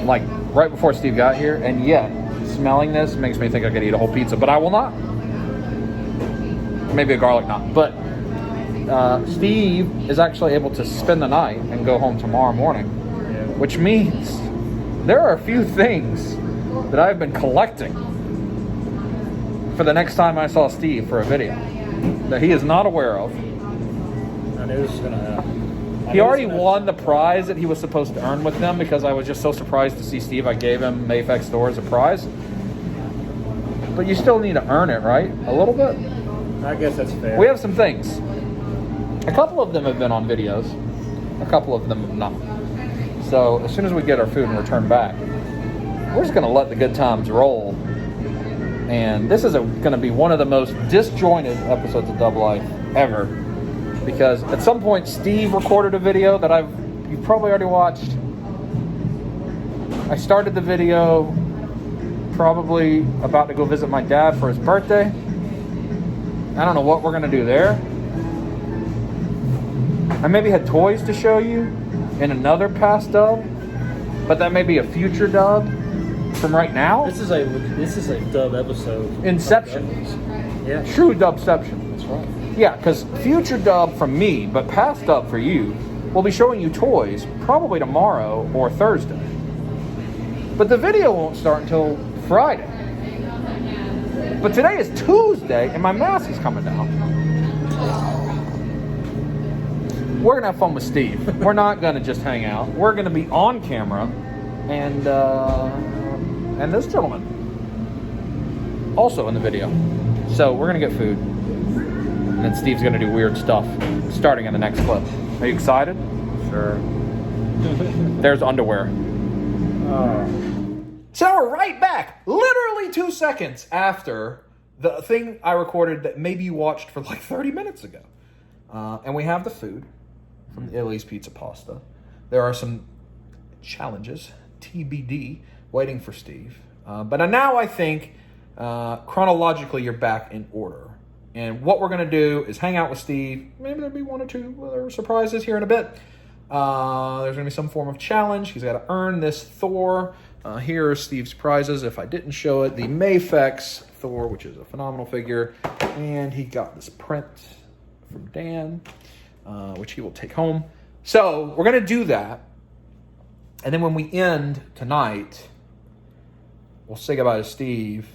like right before Steve got here, and yet smelling this makes me think I could eat a whole pizza, but I will not. Maybe a garlic knot, but Steve is actually able to spend the night and go home tomorrow morning, which means there are a few things that I've been collecting for the next time I saw Steve for a video that he is not aware of. I knew this was going to happen. He already won the prize that he was supposed to earn with them because I was just so surprised to see Steve. I gave him Mayfix Thor as a prize. But you still need to earn it, right? A little bit? I guess that's fair. We have some things. A couple of them have been on videos. A couple of them have not. So as soon as we get our food and return back, we're just going to let the good times roll. And this is going to be one of the most disjointed episodes of Double Life ever. Because at some point, Steve recorded a video that you've probably already watched. I started the video probably about to go visit my dad for his birthday. I don't know what we're going to do there. I maybe had toys to show you in another past dub, but that may be a future dub from right now. This is a dub episode. Inception. Yeah. True dubception. That's right. Yeah, because future dub from me, but past dub for you, we'll be showing you toys probably tomorrow or Thursday. But the video won't start until Friday. But today is Tuesday, and my mask is coming down. We're going to have fun with Steve. We're not going to just hang out. We're going to be on camera, and this gentleman also in the video. So we're going to get food. And then Steve's going to do weird stuff starting in the next clip. Are you excited? Sure. There's underwear. So now we're right back. Literally 2 seconds after the thing I recorded that maybe you watched for like 30 minutes ago. And we have the food from Italy's Pizza Pasta. There are some challenges, TBD, waiting for Steve. But now I think chronologically you're back in order. And what we're going to do is hang out with Steve. Maybe there'll be one or two other surprises here in a bit. There's going to be some form of challenge. He's got to earn this Thor. Here are Steve's prizes. If I didn't show it, the Mayfix Thor, which is a phenomenal figure. And he got this print from Dan, which he will take home. So we're going to do that. And then when we end tonight, we'll say goodbye to Steve.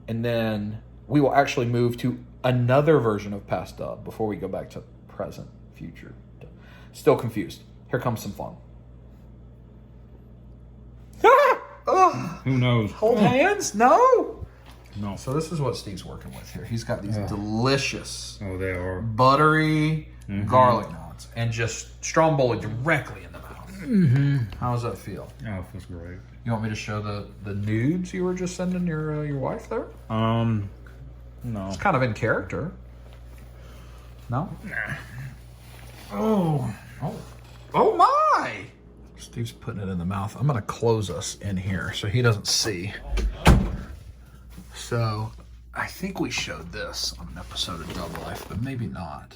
And then we will actually move to another version of past dub before we go back to present, future. Still confused. Here comes some fun. Who knows? Hold hands? No. No. So this is what Steve's working with here. He's got these delicious, Oh, they are. buttery garlic knots and just stromboli directly in the mouth. How does that feel? Oh, it feels great. You want me to show the nudes you were just sending your wife there? No. It's kind of in character. No? Nah. Oh my! Steve's putting it in the mouth. I'm gonna close us in here so he doesn't see. So I think we showed this on an episode of Dub Life, but maybe not.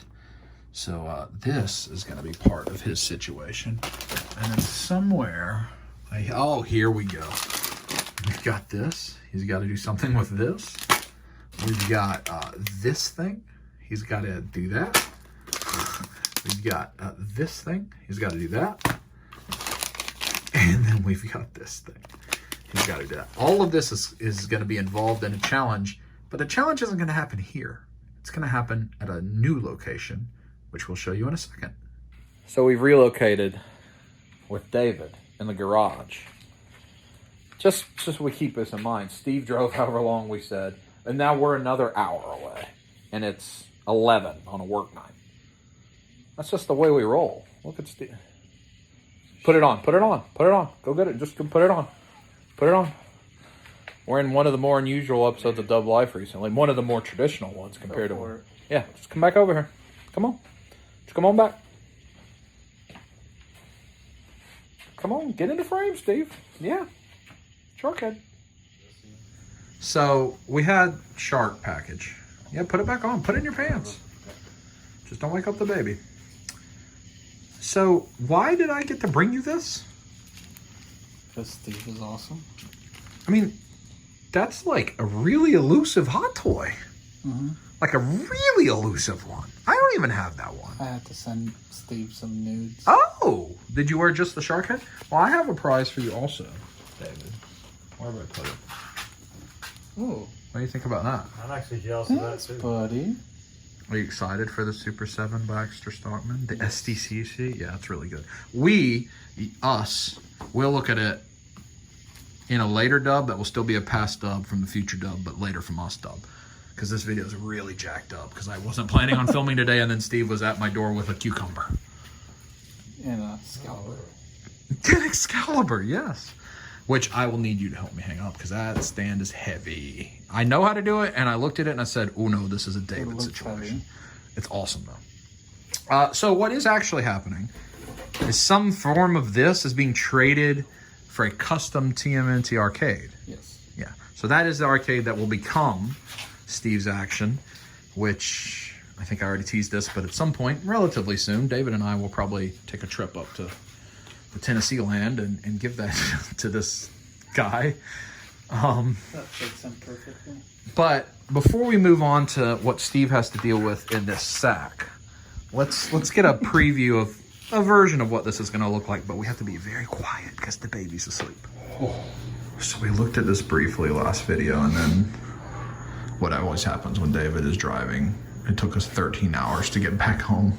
So this is gonna be part of his situation. And then somewhere, oh, here we go. We've got this. He's got to do something with this. We've got this thing. He's got to do that. We've got this thing. He's got to do that. And then we've got this thing. He's got to do that. All of this is going to be involved in a challenge, but the challenge isn't going to happen here. It's going to happen at a new location, which we'll show you in a second. So we've relocated with David in the garage. Just so we keep this in mind. Steve drove however long we said, and now we're another hour away, and it's 11 on a work night. That's just the way we roll. Look at Steve. Put it on. Put it on. Put it on. Go get it. Just put it on. Put it on. We're in one of the more unusual episodes of Dub Life recently. One of the more traditional ones compared to... Yeah, just come back over here. Come on. Just come on back. Come on. Get in the frame, Steve. Yeah. Shark head. So, we had shark package. Yeah, put it back on. Put it in your pants. Just don't wake up the baby. So, why did I get to bring you this? Because Steve is awesome. I mean, that's like a really elusive hot toy. Mm-hmm. Like a really elusive one. I don't even have that one. I had to send Steve some nudes. Oh! Did you wear just the shark head? Well, I have a prize for you also, David. Where do I put it? Oh. What do you think about that? I'm actually jealous of that Thanks, too. buddy. Are you excited for the Super 7 by Extra Stockman? The SDCC? Yeah, it's really good. We'll look at it in a later dub that will still be a past dub from the future dub, but later from us dub. Because this video is really jacked up because I wasn't planning on filming today, and then Steve was at my door with a cucumber. And a Excalibur. An Excalibur, yes. Which I will need you to help me hang up because that stand is heavy. I know how to do it, and I looked at it and I said, oh no, this is a David situation. Heavy. It's awesome though. So what is actually happening is some form of this is being traded for a custom TMNT arcade. Yes. Yeah. So that is the arcade that will become Steve's action, which I think I already teased this, but at some point, relatively soon, David and I will probably take a trip up to the Tennessee land and give that to this guy. That fits him perfectly. But before we move on to what Steve has to deal with in this sack, let's get a preview of a version of what this is going to look like, but we have to be very quiet because the baby's asleep. So we looked at this briefly last video, and then what always happens when David is driving, it took us 13 hours to get back home.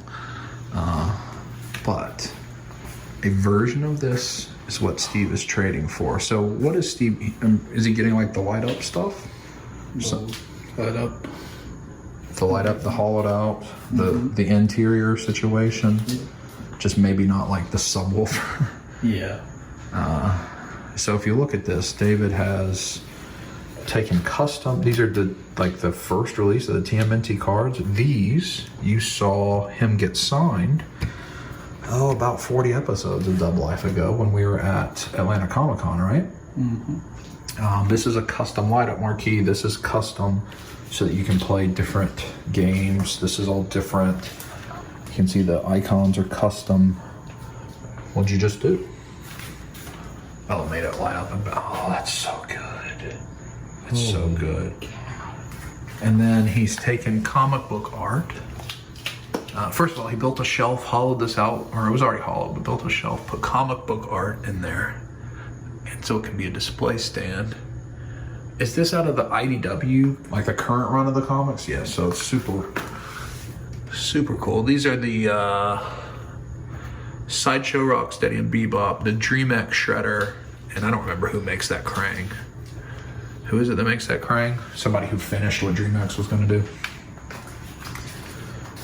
But a version of this is what Steve is trading for. So what is Steve, is he getting like the light up stuff? Light up. The light up, the hollowed out, the interior situation. Yeah. Just maybe not like the subwoofer. Yeah. So if you look at this, David has taken custom, these are the first release of the TMNT cards. These, you saw him get signed, about 40 episodes of Dub Life ago when we were at Atlanta Comic Con, right? Mm-hmm. This is a custom light up marquee. This is custom so that you can play different games. This is all different. You can see the icons are custom. What'd you just do? Oh, it made it light up. Oh, that's so good. It's so good. And then he's taken comic book art First of all, he built a shelf, hollowed this out, or it was already hollowed, but built a shelf, put comic book art in there, and so it can be a display stand. Is this out of the IDW, like the current run of the comics? Yeah, so it's super, super cool. These are the Sideshow Rocksteady and Bebop, the DreamX Shredder, and I don't remember who makes that Krang. Who is it that makes that Krang? Somebody who finished what DreamX was gonna do.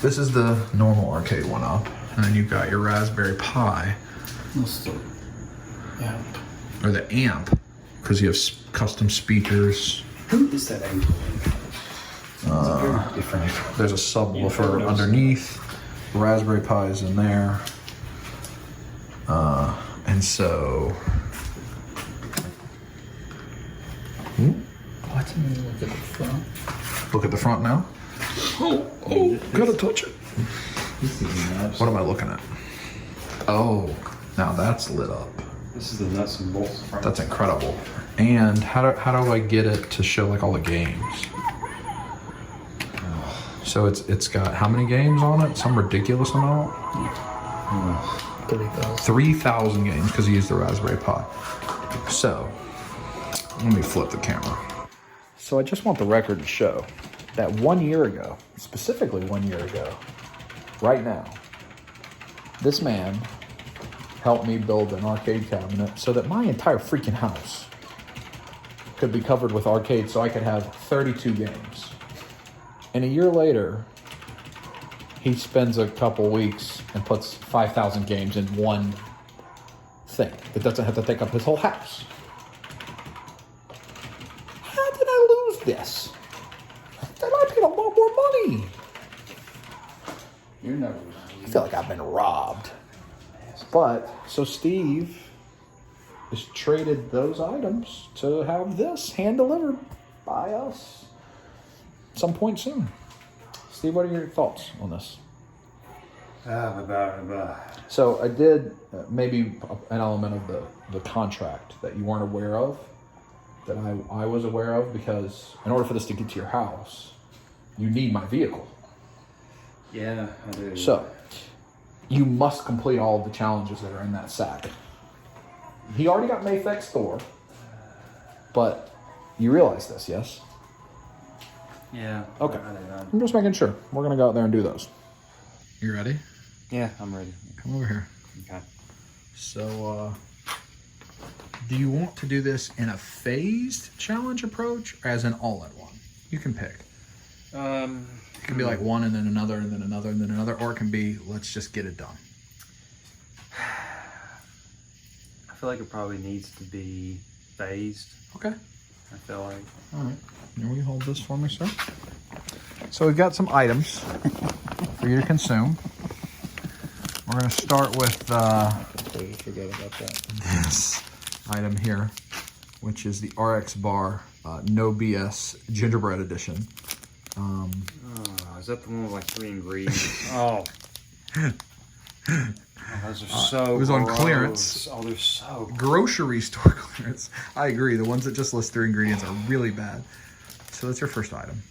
This is the normal arcade one up, and then you've got your Raspberry Pi. That's the amp. Or the amp, because you have custom speakers. Who is that angle? It's very different. There's a subwoofer underneath. The Raspberry Pi is in there. And so... What? Look at the front. Look at the front now. Oh, gotta touch it. What am I looking at? Oh, now that's lit up. This is the nuts and bolts front. That's incredible. And how do I get it to show like all the games? So it's got how many games on it? Some ridiculous amount. 30,000. 3,000 games because he used the Raspberry Pi. So let me flip the camera. So I just want the record to show that 1 year ago, specifically 1 year ago, right now, this man helped me build an arcade cabinet so that my entire freaking house could be covered with arcades so I could have 32 games. And a year later, he spends a couple weeks and puts 5,000 games in one thing that doesn't have to take up his whole house. How did I lose this? I paid a lot more money. You're never. I feel like I've been robbed. But, so Steve has traded those items to have this hand-delivered by us at some point soon. Steve, what are your thoughts on this? So I did maybe an element of the contract that you weren't aware of, that I was aware of, because in order for this to get to your house, you need my vehicle. Yeah, I do. So, you must complete all of the challenges that are in that sack. He already got Mayfex Thor, but you realize this, yes? Yeah. Okay. I did. I'm just making sure. We're going to go out there and do those. You ready? Yeah, I'm ready. Come over here. Okay. So, do you want to do this in a phased challenge approach or as an all-in-one? You can pick. It can be like one and then another and then another and then another, or it can be, let's just get it done. I feel like it probably needs to be phased. Okay. I feel like. All right. Here, will you hold this for me, sir? So we've got some items for you to consume. We're going to start with Forget about that. this item here, which is the RX Bar No BS Gingerbread Edition. Is that the one with like 3 ingredients? Oh. Those are so it was on gross. clearance. Oh, they're so gross. Grocery store clearance. I agree. The ones that just list 3 ingredients are really bad. So that's your first item.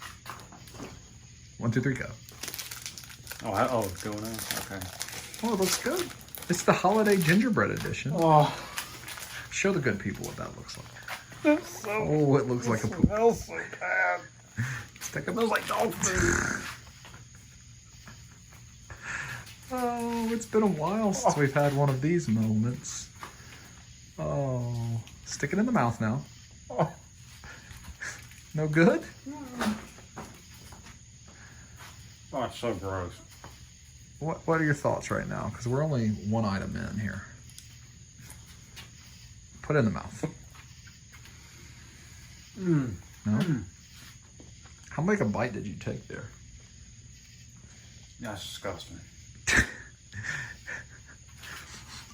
1, 2, 3, go. Oh, it's going on? Okay. Oh, it looks good. It's the Holiday Gingerbread Edition. Oh. Show the good people what that looks like. That's so Oh, it looks like a poop. smells so bad. Stick It smells like dog food. Oh, it's been a while since we've had one of these moments. Oh, stick it in the mouth now. Oh. No good? Oh, it's so gross. What are your thoughts right now? Because we're only one item in here. Put it in the mouth. No? How big a bite did you take there? That's disgusting.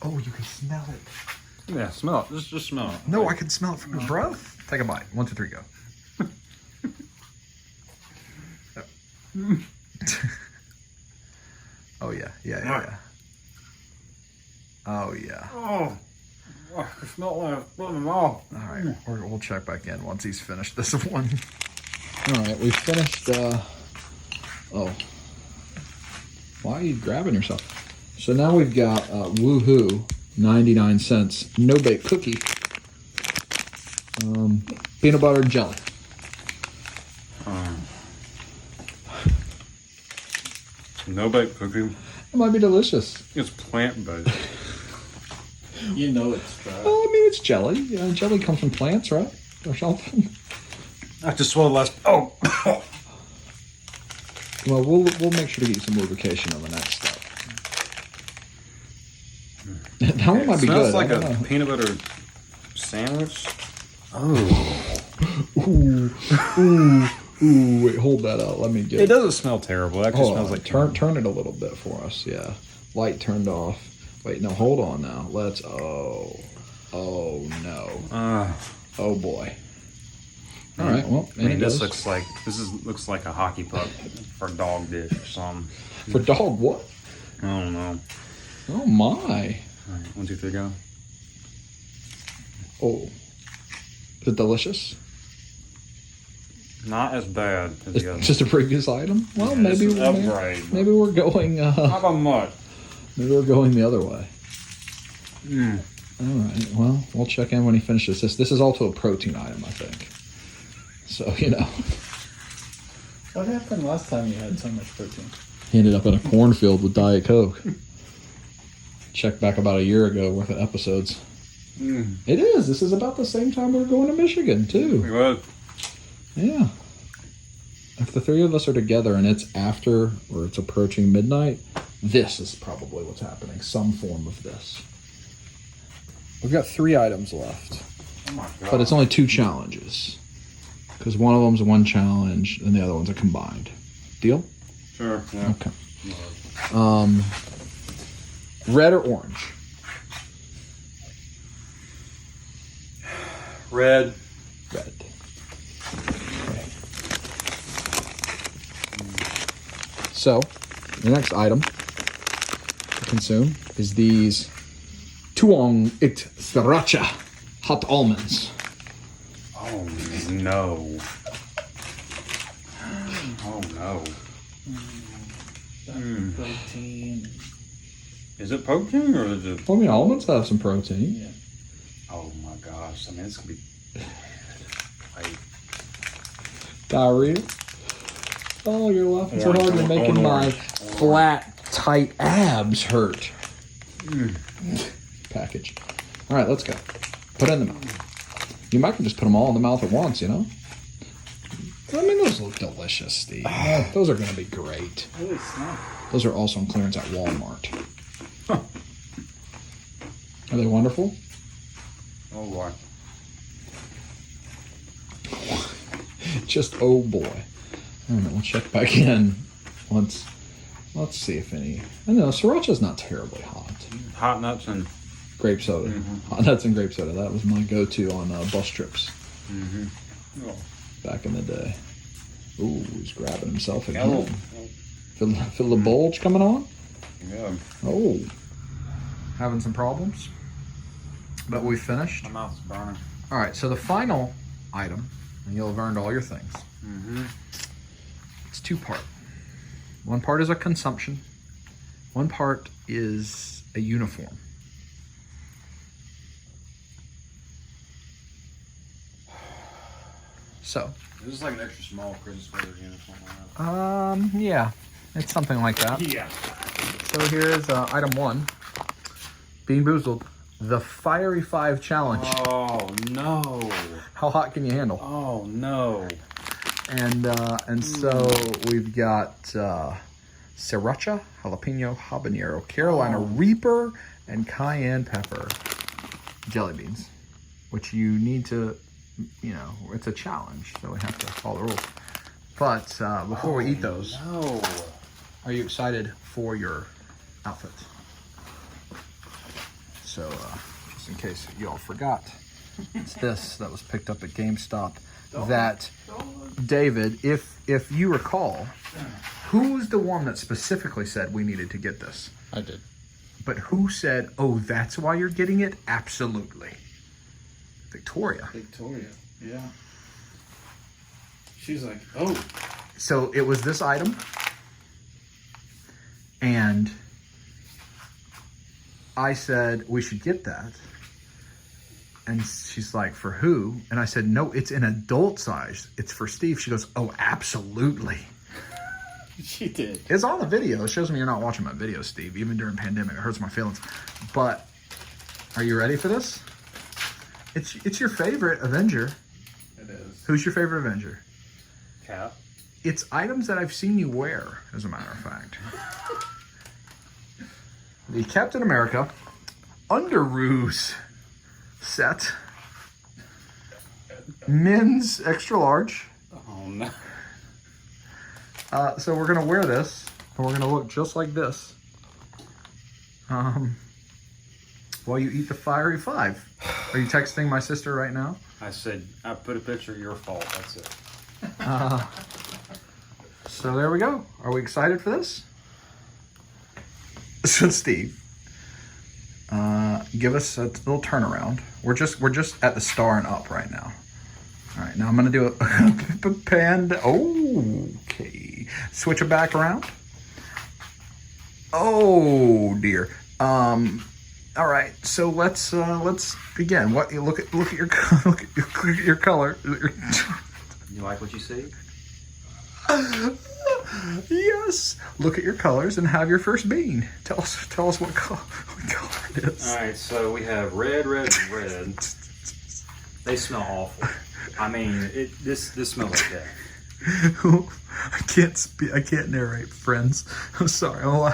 Oh, you can smell it. Yeah, smell it. Just smell it. No, I can smell it from your breath. Take a bite. 1, 2, 3, go. Oh yeah. Oh yeah. Oh, I smell it like it's in my mouth. All right, we'll check back in once he's finished this one. All right, we finished. Oh, Why are you grabbing yourself? So now we've got Woohoo, 99 cents, no-bake cookie, peanut butter and jelly. No-bake cookie. It might be delicious. It's plant-based. You know it's dry. Well, I mean, it's jelly. Jelly comes from plants, right? Or something. I just swallowed last. Oh. Well, we'll make sure to get you some lubrication on the next step. That one might be good. Smells like a peanut butter sandwich. Ooh. Wait, hold that out. Let me get It doesn't smell terrible. It actually smells like turn it a little bit for us. Yeah, light turned off. Wait, no, hold on now. Let's. Oh no. Oh boy. All right. Well, I mean, this looks like a hockey puck for dog dish or something. For dog what? I don't know. Oh my. All right, 1, 2, 3, go. Oh, is it delicious? Not as bad as the other. Just a previous item. Well, Yeah, maybe this is upgrade. maybe we're going. How about much? Maybe we're going the other way. Mm. All right. Well, we'll check in when he finishes this. This is also a protein item, I think. So What happened last time you had so much protein? he ended up in a cornfield with Diet Coke. Check back about a year ago worth of episodes. It is. This is about the same time we're going to Michigan too. Well, Yeah. If the three of us are together and it's after or it's approaching midnight, this is probably what's happening. Some form of this. We've got 3 items left, oh my god. but it's only 2 challenges. Because one of them's one challenge and the other one's a combined. Deal? Sure. Yeah. Okay. Red or orange? Red. Red. Okay. So, the next item to consume is these Tuong It Sriracha hot almonds. Oh no. Oh no. Protein. Is it protein or is it? I mean, almonds have some protein. Yeah. Oh my gosh. I mean, it's gonna be. Like, Diarrhea. Oh, you're laughing so Orange, hard you're making my orange. flat, tight abs hurt. Package. All right, let's go. Put it in the mouth. You might can just put them all in the mouth at once, you know? I mean, those look delicious, Steve. Those are going to be great. Really smell. Those are also on clearance at Walmart. Huh. Are they wonderful? oh boy. Just oh boy. All right, we'll check back in. Let's see if any. I know sriracha's not terribly hot. Hot nuts and. Grape soda. Hot nuts and grape soda. That was my go-to on bus trips Oh. back in the day. Ooh, he's grabbing himself Yeah, again. Feel the bulge coming on? Yeah. Oh. Having some problems? But we finished. My mouth's burning. All right, so the final item, and you'll have earned all your things. It's 2-part. One part is a consumption. One part is a uniform. So, This is like an extra small Christmas sweater uniform. yeah, it's something like that. Yeah. So here's item 1, Bean Boozled, the Fiery 5 Challenge. Oh no. How hot can you handle? Oh no. And so we've got sriracha, jalapeno, habanero, Carolina Reaper, and cayenne pepper jelly beans, which you need to, it's a challenge, so we have to follow the rules. But before we eat those, No. are you excited for your outfit? So, just in case you all forgot, it's this that was picked up at GameStop. That David, if you recall, who's the one that specifically said we needed to get this? I did. But who said, "Oh, that's why you're getting it"? Absolutely, Victoria. Victoria. Yeah. She's like, oh. So it was this item, And I said, we should get that. And she's like, for who? And I said, no, it's an adult size. It's for Steve. She goes, oh, absolutely. She did. It's on the video. It shows me you're not watching my video, Steve. Even during pandemic, it hurts my feelings. But are you ready for this? It's your favorite Avenger. It is. Who's your favorite Avenger? Cap. It's items that I've seen you wear, as a matter of fact. The Captain America Underoos set. Men's extra large. Oh, no. So we're going to wear this, and we're going to look just like this. While you eat the fiery five. Are you texting my sister right now? I said, I put a picture of your fault. That's it. So there we go. Are we excited for this? So Steve, give us a little turnaround. We're just at the star and up right now. All right, now I'm gonna do a panda. Okay, switch it back around. Oh dear. All right, so let's begin. What you look at your look at your color. You like what you see? Yes. Look at your colors and have your first bean. Tell us what color it is. All right, so we have red, red, red. They smell awful. I mean, this smells like that. I can't speak. I can't narrate, friends. I'm sorry. Oh,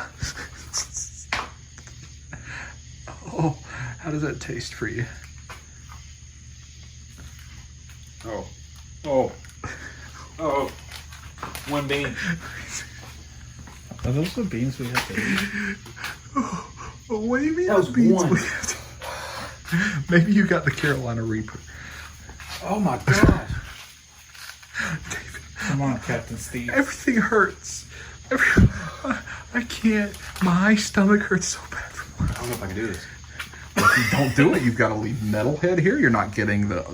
how does that taste for you? Oh. One bean. Are those the beans we have to eat? Oh, what do you mean? That was beans one. we have to... Maybe you got the Carolina Reaper. Oh my gosh. David, Come on, Captain Steve. everything hurts. I can't. My stomach hurts so bad from I don't know if I can do this. Well, if you don't do it, you've got to leave Metalhead here. You're not getting the.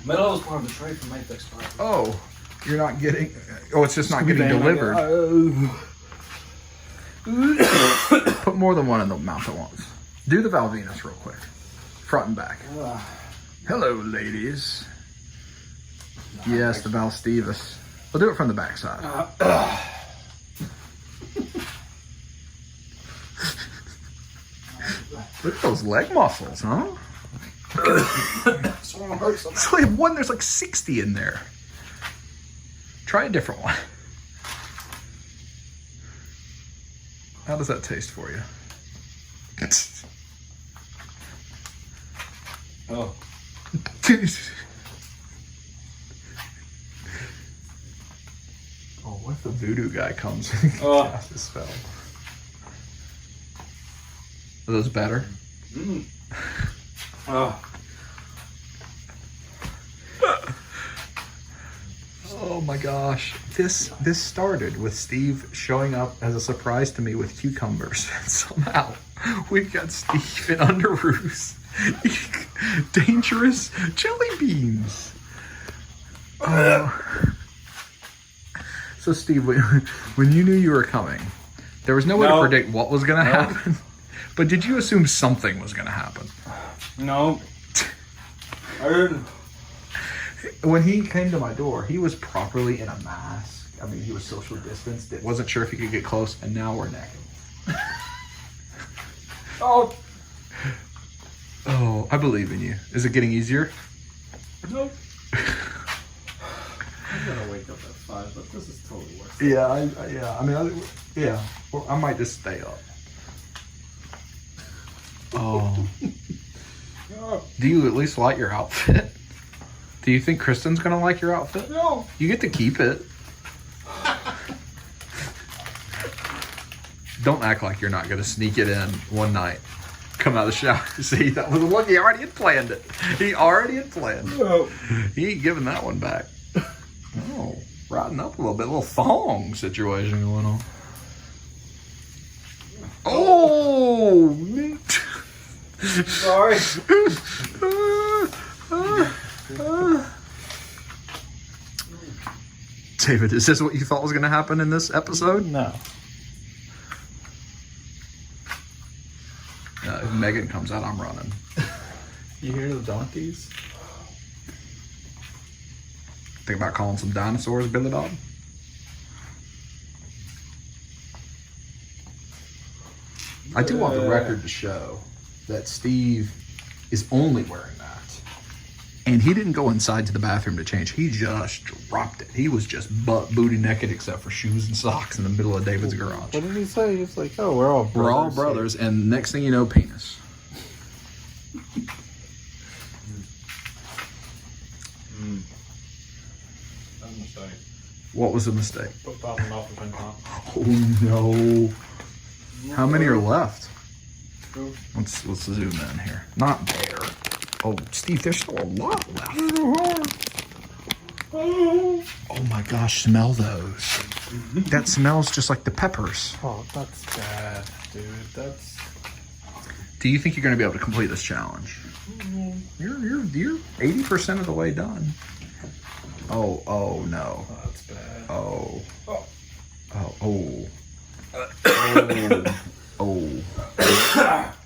Metal was part of the trade from Mayfix Park. Oh, you're not getting. Oh, it's just not getting delivered. Put more than one in the mouth at once. Do the Val Venus real quick, front and back. Hello, ladies. Yes, the Val Stevis. We'll do it from the back side. Look at those leg muscles, huh? It's like one, there's like 60 in there. Try a different one. How does that taste for you? Oh. Oh, what if the voodoo guy comes and casts a spell? Are those better? Oh my gosh. This started with Steve showing up as a surprise to me with cucumbers. And somehow we've got Steve in Underoos dangerous jelly beans. So Steve, when you knew you were coming, there was no way to predict what was going to happen. But did you assume something was going to happen? No. I didn't. When he came to my door, he was properly in a mask. I mean, he was social distanced. Wasn't sure if he could get close, and now we're necking. Oh. Oh, I believe in you. Is it getting easier? Nope. I'm gonna wake up at 5, but this is totally worth it. Yeah, Well, I might just stay up. Oh. Do you at least like your outfit? Do you think Kristen's gonna like your outfit? No. You get to keep it. Don't act like you're not gonna sneak it in one night. Come out of the shower. See, that was one. He already had planned it. He No. He ain't giving that one back. Oh, riding up a little bit. A little thong situation going on. Oh! Sorry. David, is this what you thought was going to happen in this episode? No. Megan comes out, I'm running. You hear the donkeys? Think about calling some dinosaurs Billy Bob? I do want the record to show that Steve is only wearing that. And he didn't go inside to the bathroom to change. He just dropped it. He was just booty naked except for shoes and socks in the middle of David's garage. What did he say? He was like, oh, we're all brothers. We're all brothers, and next thing you know, penis. That's a mistake. What was the mistake? Put $1,000 in top. Oh no. How many are left? Let's zoom in here. Not there. Oh, Steve, there's still a lot left. Oh my gosh, smell those. That smells just like the peppers. Oh, that's bad, dude. That's... Do you think you're going to be able to complete this challenge? You're 80% of the way done. Oh no. Oh, that's bad. Oh. Oh.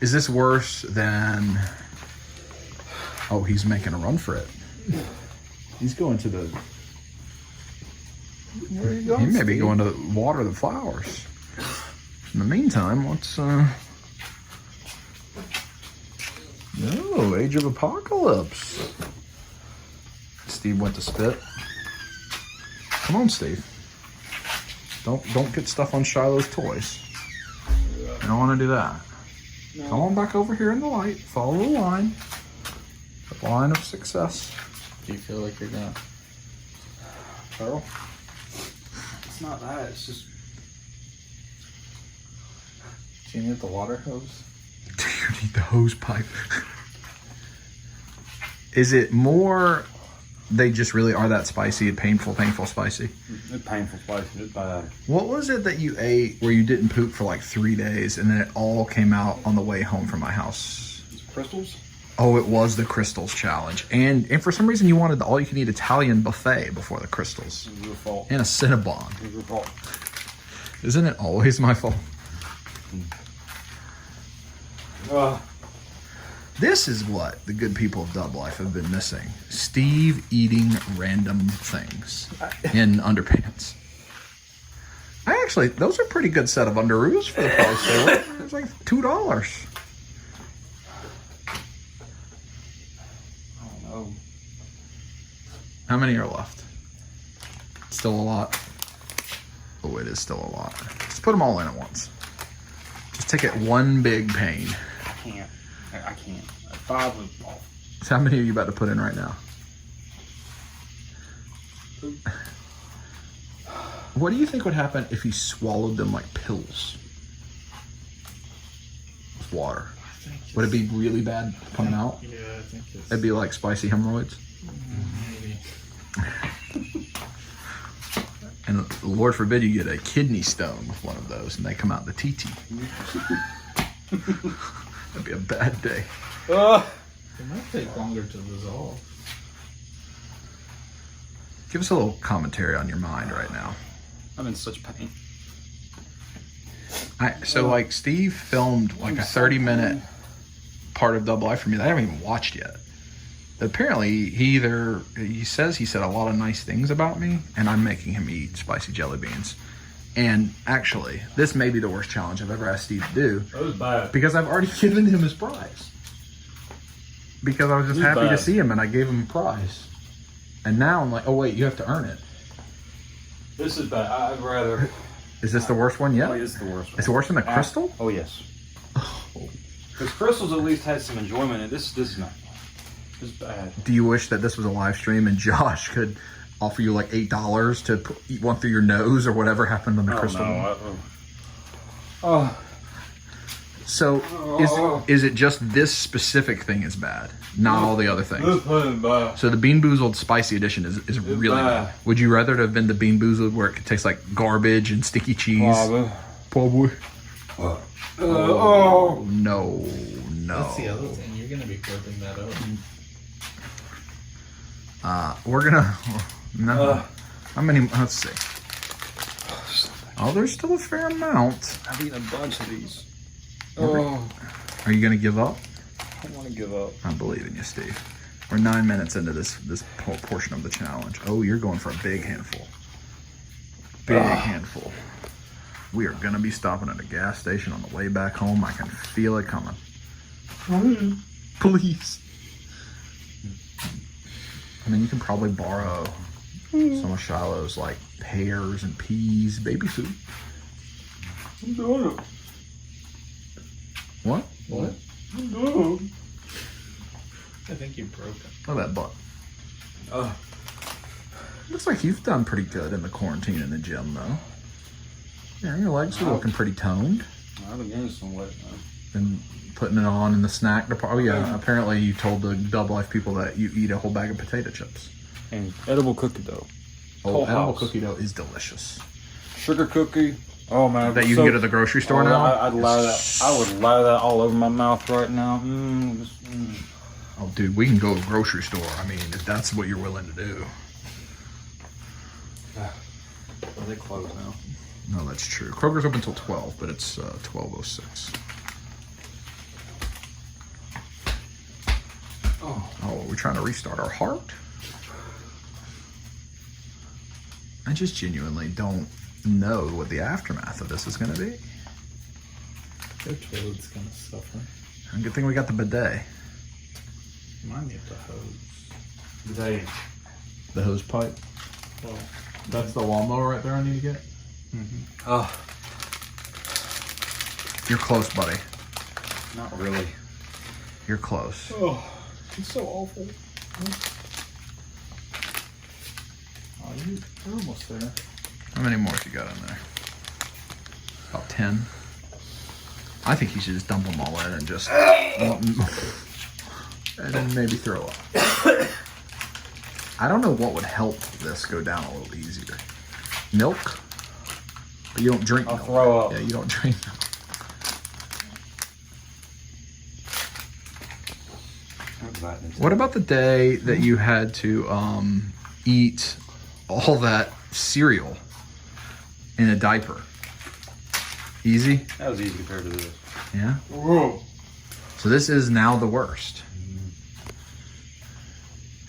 Is this worse than... Oh, he's making a run for it. He's going to the... Where are you going, He may be Steve? going to water the flowers. In the meantime, let's... No, Age of Apocalypse. Steve went to spit. Come on, Steve. Don't get stuff on Shiloh's toys. I don't want to do that. No. Come on back over here in the light. Follow the line. The line of success. Do you feel like you're gonna... Pearl? It's not that. It's just. Do you need the water hose? Do you need the hose pipe? Is it more they just really are that spicy, painful spicy? It's painful spicy. It's bad. What was it that you ate where you didn't poop for like 3 days and then it all came out on the way home from my house? Crystals? Oh, it was the Crystals challenge. And for some reason you wanted the all-you-can-eat Italian buffet before the Crystals. It was your fault. And a Cinnabon. It was your fault. Isn't it always my fault? This is what the good people of Dub Life have been missing. Steve eating random things in underpants. Those are a pretty good set of underoos for the price they were. It was like $2. I don't know. How many are left? Still a lot. Oh, it is still a lot. Just put them all in at once. Just take it one big pain. I can't. I can't. 5 was off. So how many are you about to put in right now? What do you think would happen if he swallowed them like pills? With water. Would it be really bad coming out? Yeah, I think it's... It'd be like spicy hemorrhoids? Maybe. And Lord forbid you get a kidney stone with one of those and they come out the TT. That'd be a bad day. It might take longer to dissolve. Give us a little commentary on your mind right now. I'm in such pain. Like Steve filmed like a 30-minute part of Dub Life for me that I haven't even watched yet. Apparently he said a lot of nice things about me and I'm making him eat spicy jelly beans. And actually, this may be the worst challenge I've ever asked Steve to do. That was bad. Because I've already given him his prize. Because I was just happy to see him and I gave him a prize. And now I'm like, oh wait, you have to earn it. This is bad. I'd rather. Is this the worst one yet? Oh, this is the worst one. Is it worse than the Crystal? Oh, yes. Because Crystals at least had some enjoyment, and this is not. This is bad. Do you wish that this was a live stream and Josh could offer you like $8 to eat one through your nose or whatever happened on the Crystal one? So is it just this specific thing is bad, not all the other things? This is bad. So the Bean Boozled Spicy Edition is really bad. Would you rather it have been the Bean Boozled where it could taste like garbage and sticky cheese? Probably. Oh, no. That's the other thing. You're going to be flipping that up. We're gonna... No. How many... Let's see. Oh, there's still a fair amount. I've eaten a bunch of these. Are you gonna give up? I don't want to give up. I believe in you, Steve. We're 9 minutes into this portion of the challenge. Oh, you're going for a big handful. Big handful. We are gonna be stopping at a gas station on the way back home. I can feel it coming. Please. I mean, you can probably borrow some of Shiloh's like pears and peas, baby food. I'm doing it. What? What? I'm doing it. I think you broke it. Look at that butt. Looks like you've done pretty good in the quarantine in the gym, though. Yeah, your legs are looking pretty toned. I've been gaining some weight, man. Been putting it on in the snack department. Oh yeah, apparently you told the Dub Life people that you eat a whole bag of potato chips. And edible cookie dough. Oh, edible cookie dough is delicious. Sugar cookie. Oh man, That you can get at the grocery store now? I'd lather that. I would lather that all over my mouth right now. Oh, dude, we can go to the grocery store. I mean, if that's what you're willing to do. Are they closed now? No, that's true. Kroger's open until 12, but it's 12:06. Oh, are we trying to restart our heart? I just genuinely don't know what the aftermath of this is going to be. Their toilet's gonna suffer. And good thing we got the bidet. Mine needs a hose. They. The hose pipe. Well, That's the lawnmower right there I need to get. Oh, You're close, buddy. not really. You're close. oh, it's so awful. Oh, you're almost there. How many more have you got in there? About 10. I think you should just dump them all in and just... and then maybe throw up. I don't know what would help this go down a little easier. Milk? But you don't drink I'll milk. throw up. Yeah, you don't drink milk. What about the day that you had to eat all that cereal in a diaper? Easy? That was easy compared to this. Yeah? Whoa. So this is now the worst.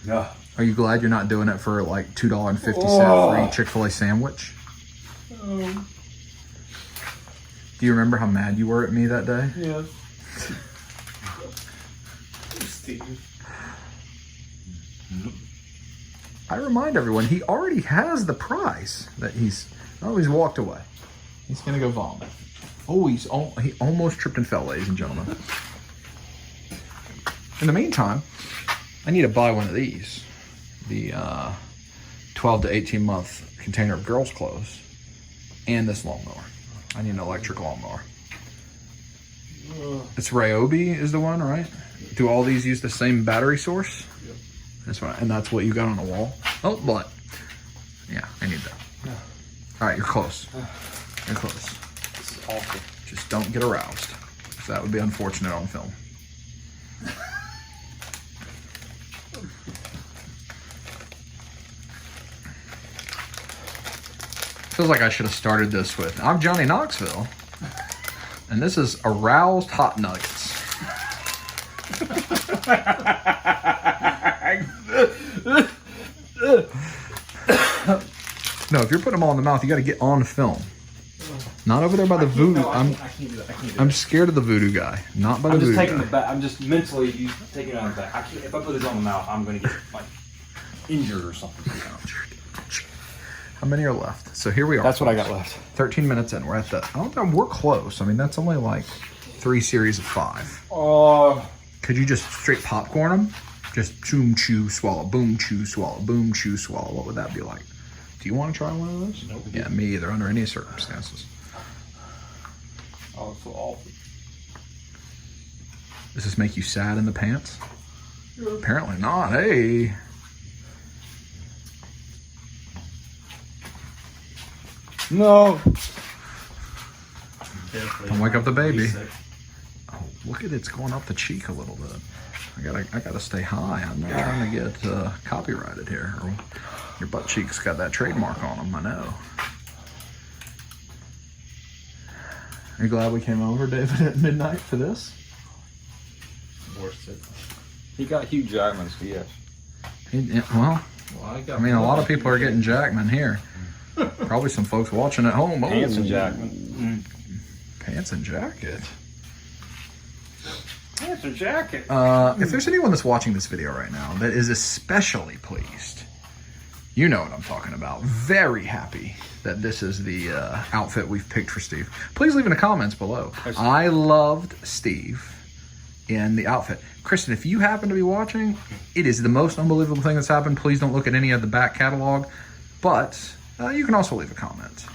Yeah. Are you glad you're not doing it for like $2.50 free Chick-fil-A sandwich? Oh, Do you remember how mad you were at me that day? yes. Steve. I remind everyone, he already has the prize that he's walked away. He's gonna go vomit. Oh, he almost tripped and fell, ladies and gentlemen. In the meantime, I need to buy one of these. The 12 to 18 month container of girls' clothes and this lawnmower. I need an electric lawnmower. It's Ryobi is the one, right? Do all these use the same battery source? Yep. That's right, and that's what you got on the wall? Oh, but, yeah, I need that. All right, you're close. You're close. This is awful. Just don't get aroused. So that would be unfortunate on film. Feels like I should have started this with, I'm Johnny Knoxville, and this is Aroused Hot Nuggets. No, if you're putting them all in the mouth, you got to get on film. Not over there by the voodoo. I can't do that. I can't do I'm scared of the voodoo guy, not by the I'm just voodoo taking guy. the back. I'm just mentally taking it on the back. I can't. If I put this on the mouth, I'm going to get like injured or something. How many are left? So here we are. That's what I got left. 13 minutes in. We're at the. I don't know. We're close. I mean, that's only like 3 series of 5. Could you just straight popcorn them? Just boom, chew, swallow, boom, chew, swallow, boom, chew, swallow. What would that be like? Do you want to try one of those? Nope. Yeah, me either. Under any circumstances. Oh, it's so awful. Does this make you sad in the pants? Yeah. Apparently not. Hey. No. Don't wake up the baby. Oh, look at it's going up the cheek a little bit. I gotta stay high. I'm not trying to get copyrighted here. Your butt cheeks got that trademark on them. I know. Are you glad we came over, David, at midnight for this? worth it. He got Hugh Jackman's, yes. Well, Well, I mean, a lot of people are getting Jackman here. Probably some folks watching at home. Pants and Jackman. Pants and jacket. Pants and jacket. If there's anyone that's watching this video right now that is especially pleased, you know what I'm talking about. Very happy that this is the outfit we've picked for Steve. Please leave in the comments below. I loved Steve in the outfit. Kristen, if you happen to be watching, it is the most unbelievable thing that's happened. Please don't look at any of the back catalog, but you can also leave a comment.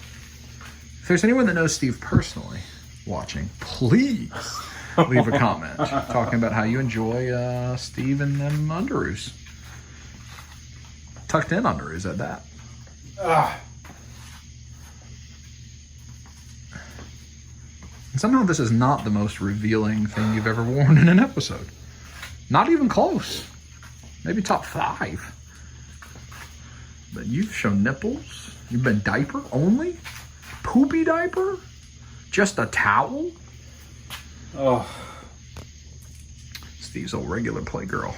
If there's anyone that knows Steve personally watching, please leave a comment talking about how you enjoy Steve and them underoos. Tucked in underoos at that. And somehow this is not the most revealing thing you've ever worn in an episode. Not even close. Maybe top 5. But you've shown nipples. You've been diaper only? Poopy diaper? Just a towel? Oh. Steve's old regular playgirl.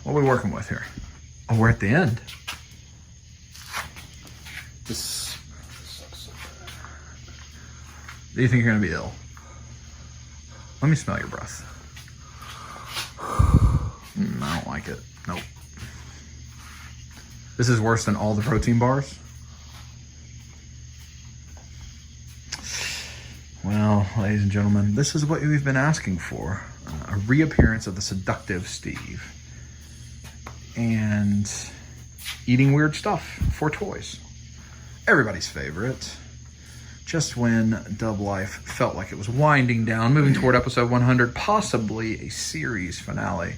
What are we working with here? Oh, we're at the end. This sucks so bad. Do you think you're gonna be ill? Let me smell your breath. I don't like it. Nope. This is worse than all the protein bars. Well, ladies and gentlemen, this is what we've been asking for. A reappearance of the seductive Steve. And eating weird stuff for toys. Everybody's favorite. Just when Dub Life felt like it was winding down, moving toward episode 100, possibly a series finale,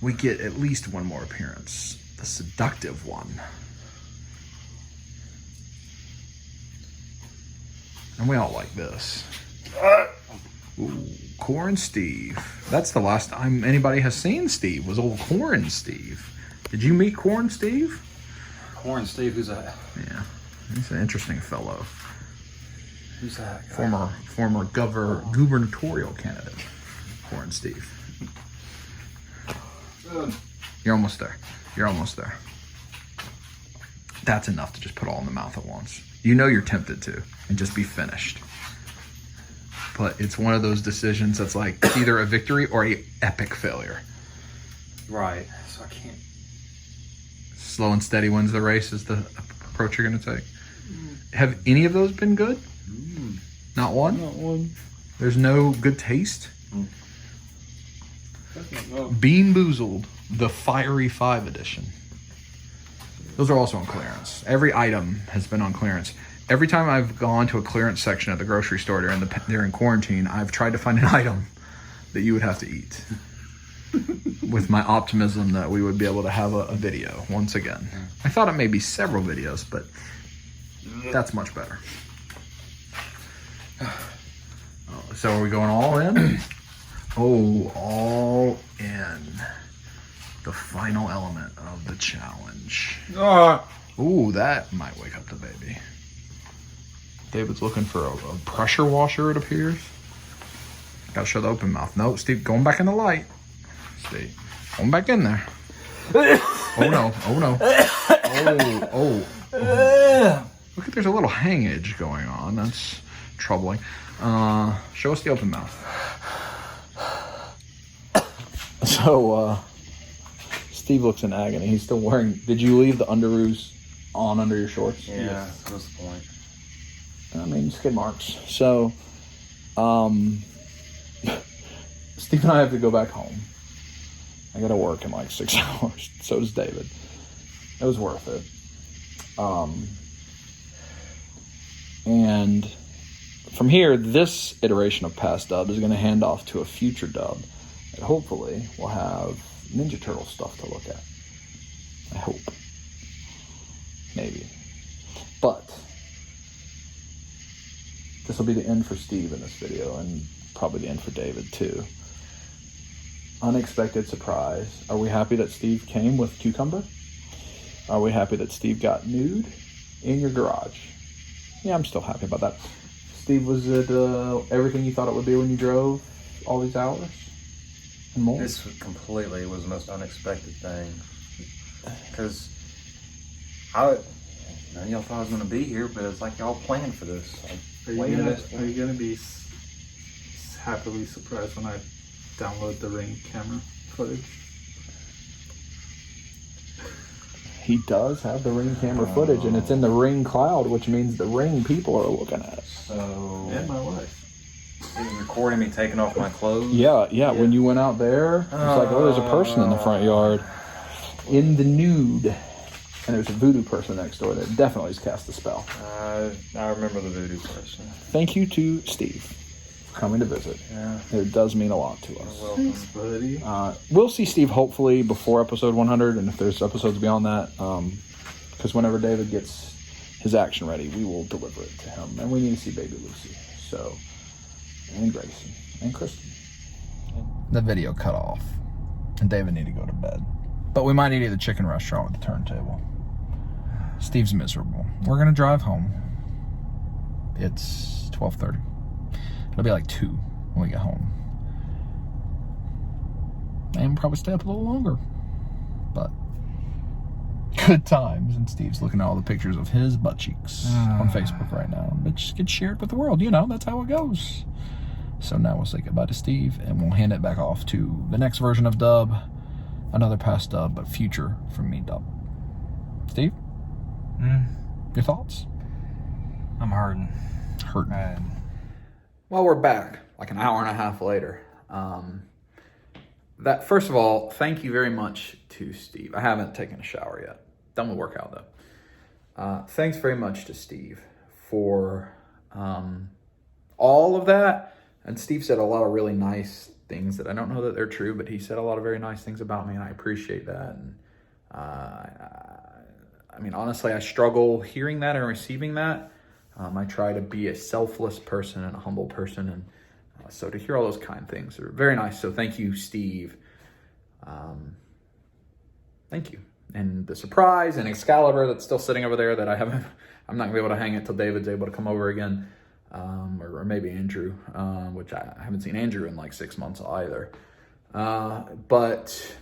we get at least one more appearance. The seductive one. And we all like this. Ooh, Corn Steve. That's the last time anybody has seen Steve, was old Corn Steve. Did you meet Corn Steve? Corn Steve, who's that? Yeah, he's an interesting fellow. Who's that guy? Former gubernatorial candidate, Corn Steve. You're almost there. You're almost there. That's enough to just put all in the mouth at once. You know you're tempted to, and just be finished. But it's one of those decisions that's like it's either a victory or a epic failure. Right. So I can't. Slow and steady wins the race is the approach you're going to take. Have any of those been good? Not one? Not one. There's no good taste? Bean Boozled, the Fiery 5 edition. Those are also on clearance. Every item has been on clearance. Every time I've gone to a clearance section at the grocery store during quarantine, I've tried to find an item that you would have to eat. With my optimism that we would be able to have a video once again. I thought it may be several videos, but that's much better. So are we going all in? Oh, all in. The final element of the challenge. Ooh, that might wake up the baby. David's looking for a pressure washer, it appears. Gotta show the open mouth. No, Steve, going back in the light. Steve, going back in there. Oh no, oh no. Oh. Look at, there's a little hangage going on. That's troubling. Show us the open mouth. So, Steve looks in agony. He's still wearing, did you leave the underoos on under your shorts? Yeah, that's the point. I mean, skid marks. So, Steve and I have to go back home. I gotta work in like 6 hours. So does David. It was worth it. And from here, this iteration of Past Dub is gonna hand off to a future dub. And hopefully we'll have Ninja Turtle stuff to look at. I hope. Maybe. But this will be the end for Steve in this video, and probably the end for David too. Unexpected surprise. Are we happy that Steve came with Cucumber? Are we happy that Steve got nude in your garage? Yeah, I'm still happy about that. Steve, was it everything you thought it would be when you drove all these hours? and more. This completely was the most unexpected thing. Because none of y'all thought I was going to be here, but it's like y'all planned for this. Are you gonna be happily surprised when I download the Ring camera footage? He does have the Ring camera footage, and it's in the Ring cloud, which means the Ring people are looking at it. So, And my wife. he was recording me taking off my clothes. Yeah. When you went out there, it's like, oh, there's a person in the front yard in the nude, and there's a voodoo person next door that definitely has cast a spell. I remember the voodoo person. Thank you to Steve for coming to visit. Yeah. It does mean a lot to us. Welcome. Thanks, buddy. We'll see Steve hopefully before episode 100, and if there's episodes beyond that, because whenever David gets his action ready, we will deliver it to him, and we need to see baby Lucy, so, and Grayson, and Kristen. The video cut off, and David need to go to bed, but we might eat at the chicken restaurant with the turntable. Steve's miserable. We're gonna drive home. It's 12:30. It'll be like 2 when we get home. And we'll probably stay up a little longer. But good times. And Steve's looking at all the pictures of his butt cheeks on Facebook right now. It just gets shared with the world. You know, that's how it goes. So now we'll say goodbye to Steve, and we'll hand it back off to the next version of Dub. Another past Dub, but future from me, Dub. Steve? Your thoughts? I'm hurting. Hurting. Well, we're back, like an hour and a half later. That first of all, thank you very much to Steve. I haven't taken a shower yet. Done with workout though. Thanks very much to Steve for all of that. And Steve said a lot of really nice things that I don't know that they're true, but he said a lot of very nice things about me, and I appreciate that. And I mean, honestly, I struggle hearing that and receiving that. I try to be a selfless person and a humble person, and so to hear all those kind things are very nice. So thank you, Steve. Thank you. And the surprise and Excalibur that's still sitting over there that I'm not gonna be able to hang it till David's able to come over again, or maybe Andrew, which I haven't seen Andrew in like 6 months either. But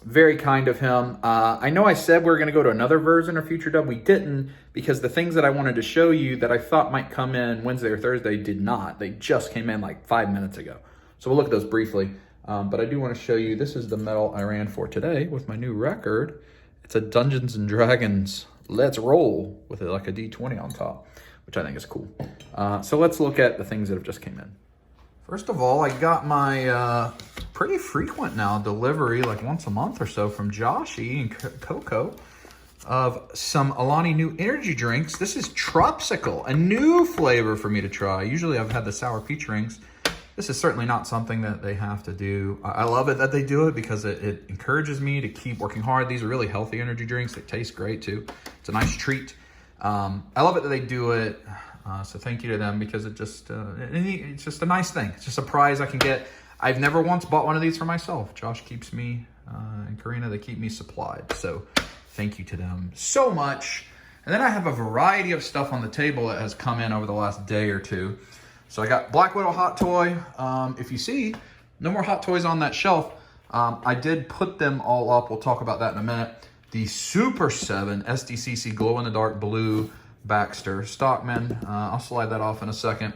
very kind of him. I know I said we were going to go to another version of Future Dub. We didn't, because the things that I wanted to show you that I thought might come in Wednesday or Thursday did not. They just came in like 5 minutes ago. So we'll look at those briefly. But I do want to show you, this is the medal I ran for today with my new record. It's a Dungeons & Dragons Let's Roll with like a D20 on top, which I think is cool. So let's look at the things that have just came in. First of all, I got my pretty frequent now delivery, like once a month or so, from Joshy and Coco of some Alani new energy drinks. This is Tropsicle, a new flavor for me to try. Usually I've had the sour peach rings. This is certainly not something that they have to do. I love it that they do it because it encourages me to keep working hard. These are really healthy energy drinks. They taste great too. It's a nice treat. I love it that they do it. So thank you to them, because it's just a nice thing. It's just a prize I can get. I've never once bought one of these for myself. Josh keeps me, and Karina, they keep me supplied. So thank you to them so much. And then I have a variety of stuff on the table that has come in over the last day or two. So I got Black Widow Hot Toy. If you see, no more Hot Toys on that shelf. I did put them all up. We'll talk about that in a minute. The Super 7 SDCC glow-in-the-dark blue Baxter Stockman. I'll slide that off in a second.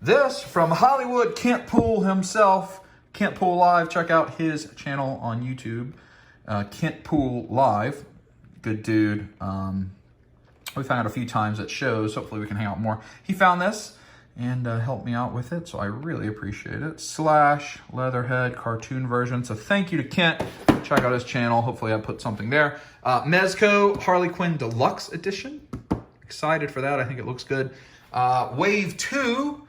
This from Hollywood Kent Pool himself. Kent Pool Live. Check out his channel on YouTube. Kent Pool Live. Good dude. We've hung out a few times at shows. Hopefully we can hang out more. He found this and helped me out with it, so I really appreciate it. Slash Leatherhead cartoon version. So thank you to Kent. Check out his channel. Hopefully I put something there. Mezco Harley Quinn Deluxe Edition. Excited for that. I think it looks good. Wave 2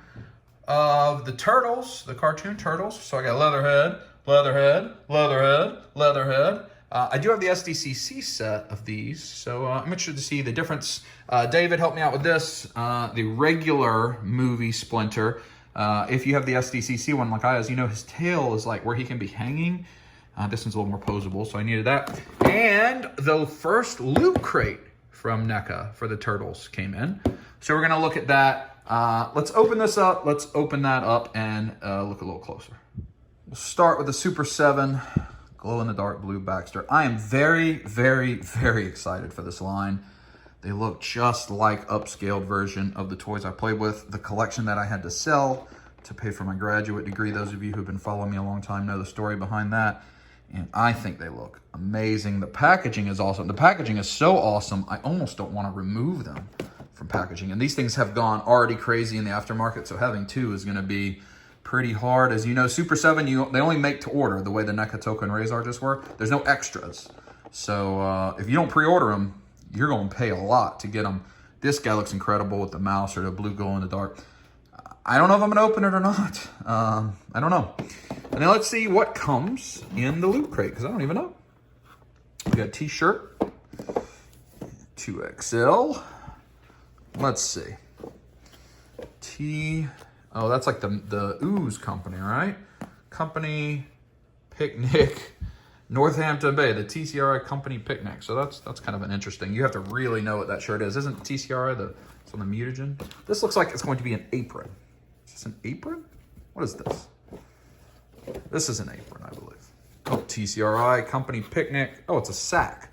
of the Turtles, the cartoon Turtles. So I got Leatherhead, Leatherhead, Leatherhead, Leatherhead. I do have the SDCC set of these, so I'm interested to see the difference. David helped me out with this, the regular movie Splinter. If you have the SDCC one like I, as you know, his tail is like where he can be hanging. This one's a little more posable, so I needed that. And the first loot crate from NECA for the Turtles came in. So we're gonna look at that. Let's open this up. Let's open that up and look a little closer. We'll start with the Super 7 glow-in-the-dark blue Baxter. I am very, very, very excited for this line. They look just like upscaled version of the toys I played with. The collection that I had to sell to pay for my graduate degree. Those of you who've been following me a long time know the story behind that. And I think they look amazing. The packaging is awesome. The packaging is so awesome, I almost don't want to remove them from packaging. And these things have gone already crazy in the aftermarket, so having two is going to be pretty hard. As you know, Super 7, they only make to order, the way the Nekatoka and Razor just were. There's no extras. So if you don't pre-order them, you're going to pay a lot to get them. This guy looks incredible with the mouse or the blue glow in the dark. I don't know if I'm going to open it or not. I don't know. And then let's see what comes in the loot crate, because I don't even know. We got a t-shirt, 2XL. Let's see. Oh, that's like the Ooze company, right? Company Picnic. Northampton Bay, the TCRI Company Picnic. So that's kind of an interesting. You have to really know what that shirt is. Isn't TCRI it's on the mutagen? This looks like it's going to be an apron. Is this an apron? What is this? This is an apron, I believe. Oh, TCRI Company Picnic. Oh, it's a sack.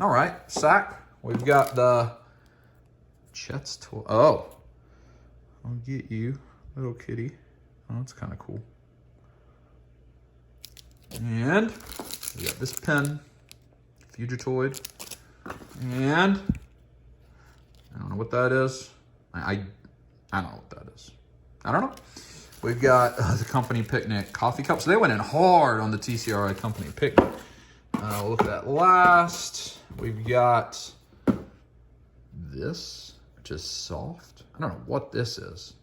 All right, sack. We've got the Chet's toy. Oh, I'll get you, little kitty. Oh, that's kind of cool. And we got this pen, Fugitoid, and I don't know what that is. I don't know what that is. I don't know. We've got the Company Picnic coffee cup. So they went in hard on the TCRI Company Picnic. We'll look at that last. We've got this, which is soft. I don't know what this is.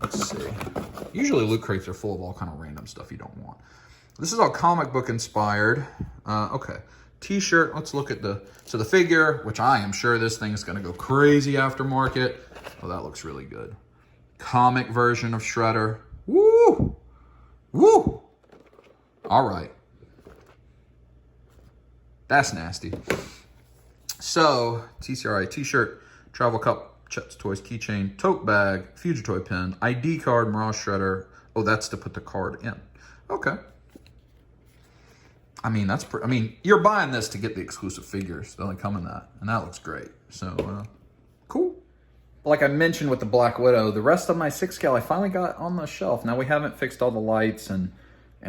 Let's see. Usually loot crates are full of all kind of random stuff you don't want. This is all comic book inspired. Okay, t-shirt. Let's look at the figure, which I am sure this thing's gonna go crazy aftermarket. Oh, that looks really good. Comic version of Shredder. Woo! Woo! All right. That's nasty. So, TCRI t-shirt, travel cup, Chet's Toys keychain, tote bag, Fugitoid pen, ID card, Mirage Shredder. Oh, that's to put the card in. Okay. I mean, you're buying this to get the exclusive figures. They only come in that, and that looks great. So, cool. Like I mentioned with the Black Widow, the rest of my 6 cal I finally got on the shelf. Now, we haven't fixed all the lights and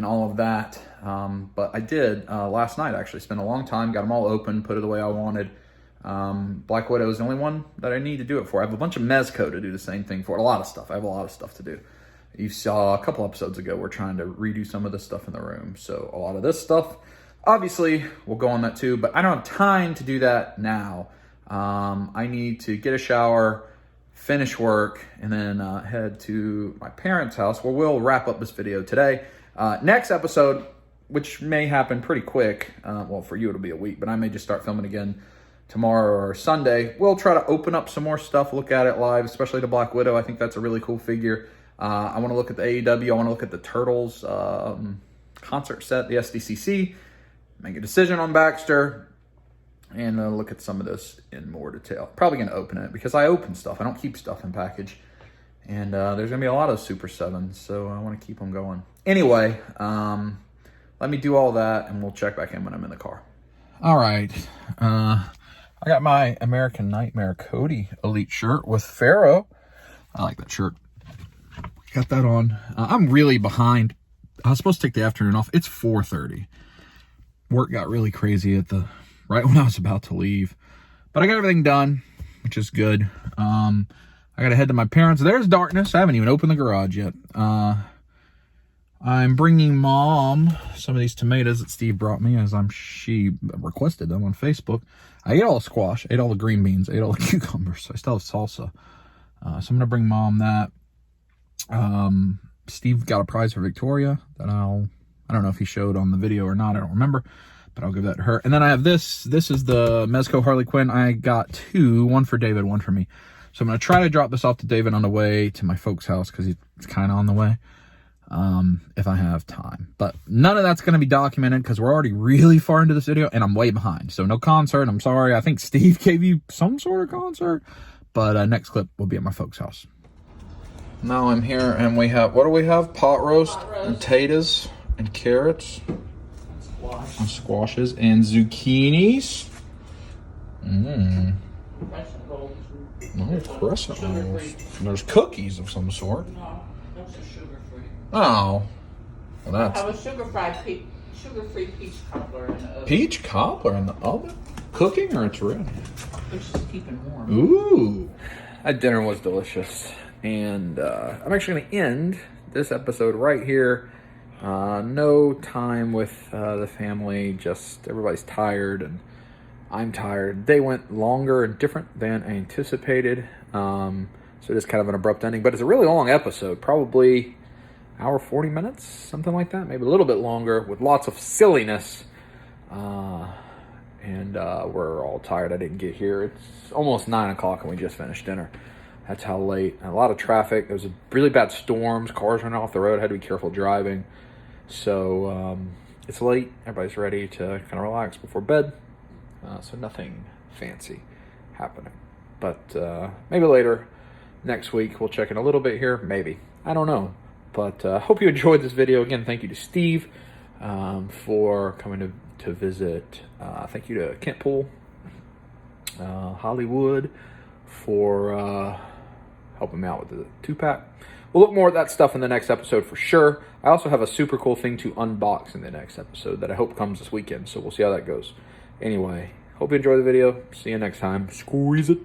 all of that, but I did last night, actually. Spent a long time, got them all open, put it the way I wanted. Black Widow is the only one that I need to do it for. I have a bunch of Mezco to do the same thing for. A lot of stuff. I have a lot of stuff to do. You saw a couple episodes ago, we're trying to redo some of the stuff in the room. So a lot of this stuff, obviously, will go on that too, but I don't have time to do that now. I need to get a shower, finish work, and then head to my parents' house where we'll wrap up this video today. Next episode, which may happen pretty quick, well, for you it'll be a week, but I may just start filming again tomorrow or Sunday. We'll try to open up some more stuff, look at it live, especially the Black Widow. I think that's a really cool figure. I want to look at the AEW. I want to look at the Turtles concert set, the SDCC, make a decision on Baxter, and look at some of this in more detail. Probably going to open it because I open stuff. I don't keep stuff in package. And there's going to be a lot of Super 7s, so I want to keep them going. Anyway, let me do all that, and we'll check back in when I'm in the car. All right. I got my American Nightmare Cody Elite shirt with Pharaoh. I like that shirt. Got that on. I'm really behind. I was supposed to take the afternoon off. It's 4:30. Work got really crazy right when I was about to leave. But I got everything done, which is good. I got to head to my parents'. There's darkness. I haven't even opened the garage yet. I'm bringing Mom some of these tomatoes that Steve brought me, as she requested them on Facebook. I ate all the squash, ate all the green beans, ate all the cucumbers. So I still have salsa. So I'm going to bring Mom that. Steve got a prize for Victoria that I don't know if he showed on the video or not. I don't remember, but I'll give that to her. And then I have this. This is the Mezco Harley Quinn. I got two, one for David, one for me. So I'm going to try to drop this off to David on the way to my folks' house because it's kind of on the way. If I have time. But none of that's going to be documented because we're already really far into this video and I'm way behind. So no concert. I'm sorry. I think Steve gave you some sort of concert. But next clip will be at my folks' house. Now I'm here and we have, what do we have? Pot roast, and potatoes and carrots and squashes and zucchinis. Mmm. Oh, crescent rolls. And there's cookies of some sort. No, those are sugar-free. Oh. Well, I that's have a sugar-free peach cobbler in the oven. peach cobbler in the oven? Cooking or it's ready? It's just keeping warm. Ooh. That dinner was delicious. And I'm actually going to end this episode right here. No time with the family. Just everybody's tired and I'm tired. They went longer and different than I anticipated. So just kind of an abrupt ending. But it's a really long episode. Probably hour 40 minutes, something like that. Maybe a little bit longer with lots of silliness. And we're all tired. I didn't get here. It's almost 9 o'clock and we just finished dinner. That's how late. A lot of traffic. There was a really bad storms. Cars running off the road. I had to be careful driving. So it's late. Everybody's ready to kind of relax before bed. So nothing fancy happening. But maybe later next week we'll check in a little bit here. Maybe. I don't know. But hope you enjoyed this video. Again, thank you to Steve for coming to visit. Thank you to Kent Pool, Hollywood for helping me out with the 2-pack. We'll look more at that stuff in the next episode for sure. I also have a super cool thing to unbox in the next episode that I hope comes this weekend. So we'll see how that goes. Anyway, hope you enjoy the video. See you next time. Squeeze it.